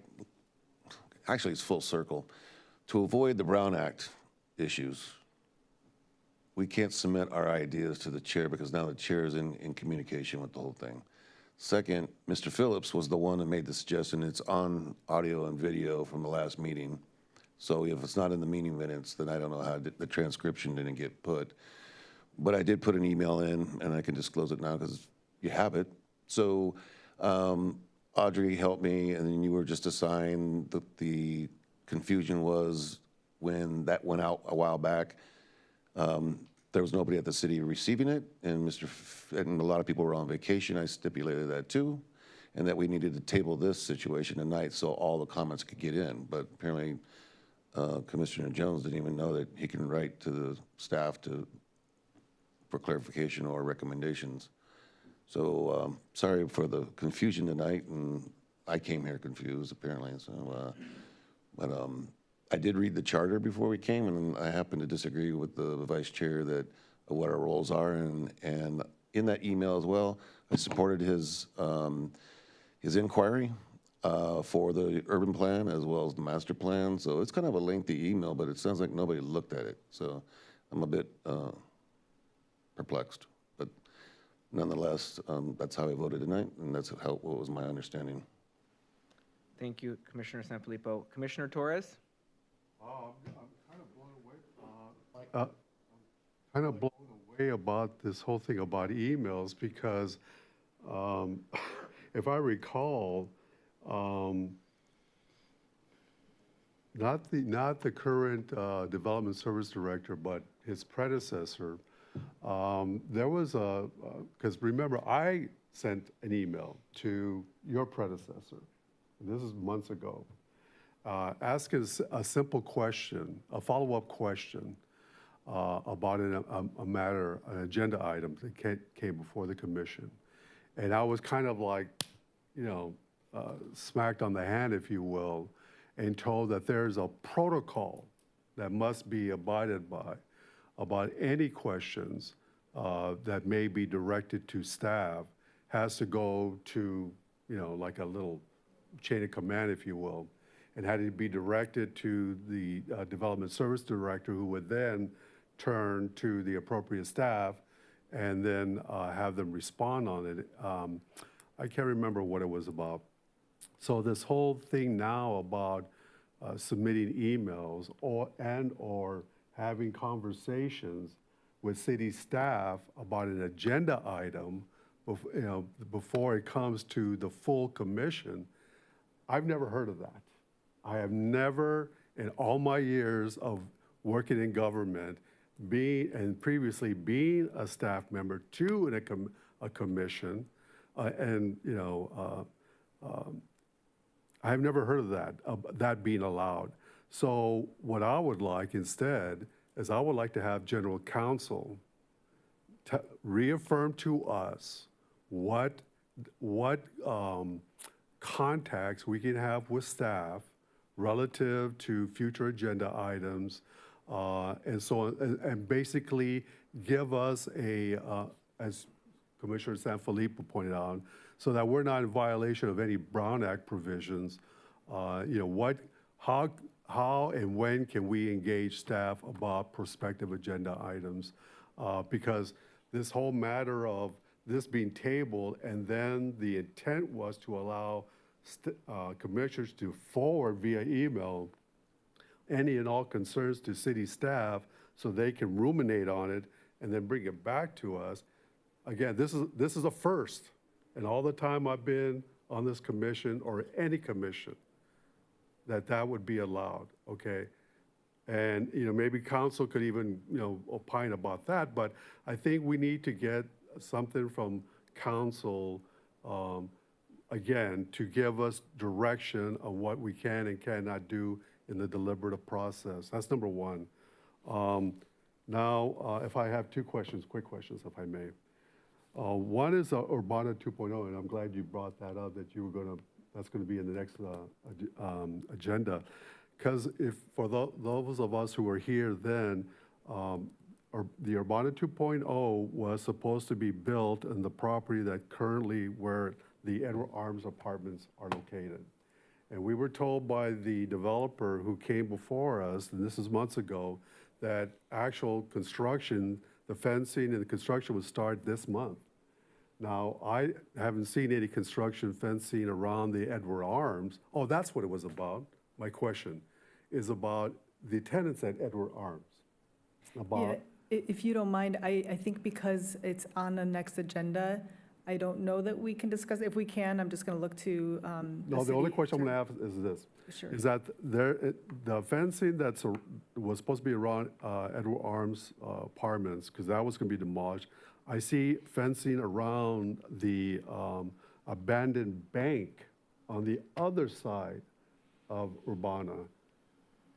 actually, it's full circle. To avoid the Brown Act issues, we can't submit our ideas to the chair because now the chair is in communication with the whole thing. Second, Mr. Phillips was the one that made the suggestion. It's on audio and video from the last meeting. So if it's not in the meeting minutes, then I don't know how the transcription didn't get put. But I did put an email in, and I can disclose it now because you have it. So Audrey helped me, and then you were just assigned. The confusion was when that went out a while back, there was nobody at the city receiving it, and and a lot of people were on vacation. I stipulated that too, and that we needed to table this situation tonight so all the comments could get in. But apparently, Commissioner Jones didn't even know that he can write to the staff for clarification or recommendations. So sorry for the confusion tonight, and I came here confused apparently. So, but I did read the charter before we came, and I happen to disagree with the vice chair that what our roles are. And in that email as well, I supported his inquiry for the urban plan as well as the master plan. So it's kind of a lengthy email, but it sounds like nobody looked at it. So I'm a bit perplexed. But nonetheless, that's how I voted tonight, and that's what was my understanding. Thank you, Commissioner Sanfilippo. Commissioner Torres? I'm kind of blown away about this whole thing about emails because if I recall, not the current development service director, but his predecessor, there was because remember, I sent an email to your predecessor, and this is months ago, asking a simple question, a follow-up question about a matter, an agenda item that came before the commission. And I was kind of like, smacked on the hand, if you will, and told that there's a protocol that must be abided by about any questions that may be directed to staff has to go to, like a little chain of command, if you will, and had to be directed to the development service director, who would then turn to the appropriate staff and then have them respond on it. I can't remember what it was about. So this whole thing now about submitting emails or having conversations with city staff about an agenda item, before it comes to the full commission, I've never heard of that. I have never, in all my years of working in government, and previously being a staff member to a commission, I have never heard of that being allowed. So what I would like instead is I would like to have general counsel reaffirm to us what contacts we can have with staff relative to future agenda items, and so on, and basically give us as Commissioner Sanfilippo pointed out, so that we're not in violation of any Brown Act provisions. How and when can we engage staff about prospective agenda items? Because this whole matter of this being tabled, and then the intent was to allow commissioners to forward via email any and all concerns to city staff so they can ruminate on it and then bring it back to us. Again, this is a first. And all the time I've been on this commission or any commission, that would be allowed, okay? And, maybe council could even, opine about that, but I think we need to get something from council, again, to give us direction on what we can and cannot do in the deliberative process. That's number one. Now, if I have two questions, quick questions, if I may. One is Urbana 2.0, and I'm glad you brought that up, that's going to be in the next agenda. because if, for those of us who were here then, or the Urbana 2.0 was supposed to be built in the property that currently where the Edward Arms apartments are located. And we were told by the developer who came before us, and this is months ago, that actual construction, the fencing and the construction would start this month. Now, I haven't seen any construction fencing around the Edward Arms. Oh, that's what it was about. My question is about the tenants at Edward Arms. Yeah, About, if you don't mind, I think because it's on the next agenda, I don't know that we can discuss. If we can, I'm just going to look to no, the only city question I'm attorney. going to ask is this. Sure. Is that the fencing was supposed to be around Edward Arms apartments, because that was going to be demolished. I see fencing around the abandoned bank on the other side of Urbana.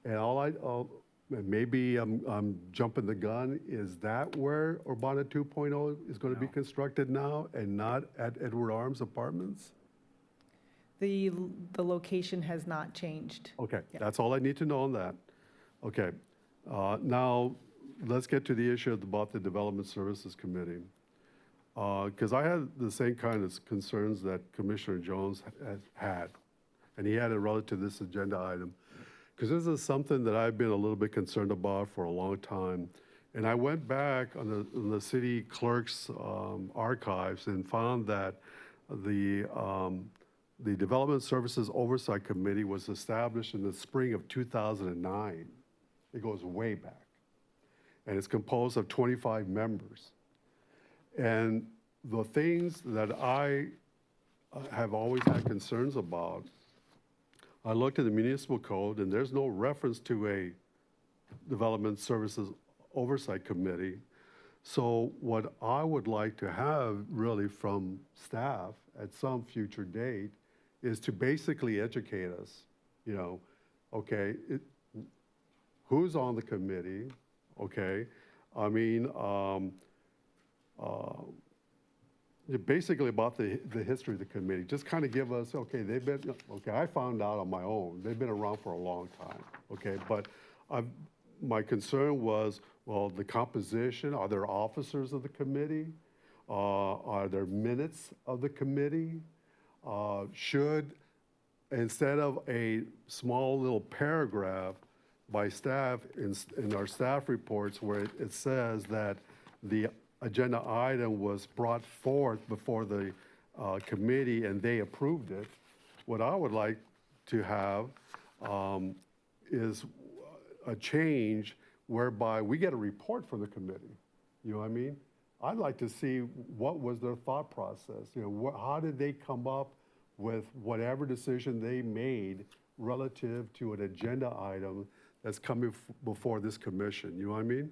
And maybe I'm jumping the gun, is that where Urbana 2.0 is going to be constructed now and not at Edward Arms Apartments? The location has not changed. Okay, Yeah. that's all I need to know on that. Okay, now let's get to the issue about the Development Services Committee. Because I had the same kind of concerns that Commissioner Jones had, and he had it relative to this agenda item. Because this is something that I've been a little bit concerned about for a long time. And I went back on the city clerk's archives and found that the Development Services Oversight Committee was established in the spring of 2009. It goes way back. And it's composed of 25 members. And the things that I have always had concerns about, I looked at the municipal code and there's no reference to a Development Services Oversight Committee. So what I would like to have really from staff at some future date is to basically educate us, okay, who's on the committee, okay? I mean, basically about the history of the committee. Just kind of give us, okay, I found out on my own. They've been around for a long time, okay? But my concern was, well, the composition, are there officers of the committee? Are there minutes of the committee? Should, instead of a small little paragraph by staff in our staff reports where it says that the agenda item was brought forth before the committee and they approved it, what I would like to have is a change whereby we get a report from the committee. You know what I mean? I'd like to see what was their thought process. How did they come up with whatever decision they made relative to an agenda item that's coming before this commission. You know what I mean?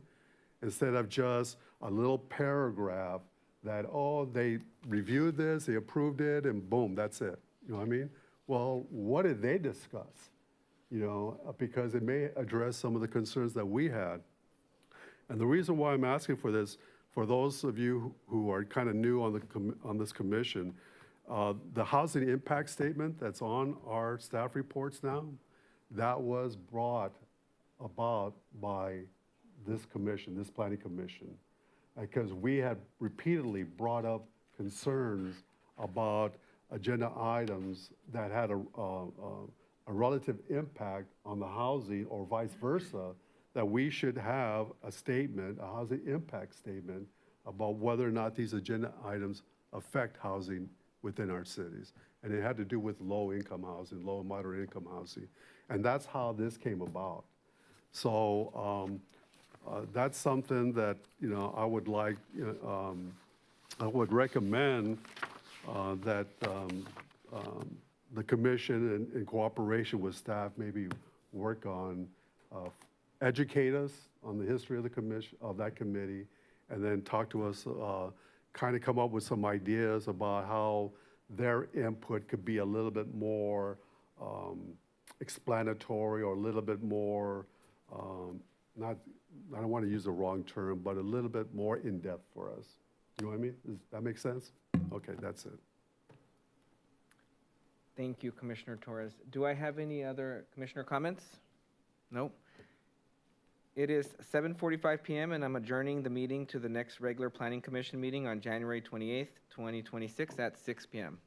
Instead of just a little paragraph that, oh, they reviewed this, they approved it, and boom, that's it. You know what I mean? Well, what did they discuss? Because it may address some of the concerns that we had. And the reason why I'm asking for this, for those of you who are kind of new on this commission, the housing impact statement that's on our staff reports now, that was brought about by this commission, this planning commission, because we had repeatedly brought up concerns about agenda items that had a relative impact on the housing or vice versa, that we should have a statement, a housing impact statement about whether or not these agenda items affect housing within our cities. And it had to do with low-income housing, low and moderate-income housing. And that's how this came about. So that's something that, I would like, I would recommend that the commission in cooperation with staff maybe work on, educate us on the history of the commission, of that committee, and then talk to us, kind of come up with some ideas about how their input could be a little bit more explanatory or a little bit more, I don't want to use the wrong term, but a little bit more in-depth for us. You know what I mean? Does that make sense? Okay, that's it. Thank you, Commissioner Torres. Do I have any other commissioner comments? Nope. It is 7:45 PM, and I'm adjourning the meeting to the next regular Planning Commission meeting on January 28th, 2026 at 6 PM.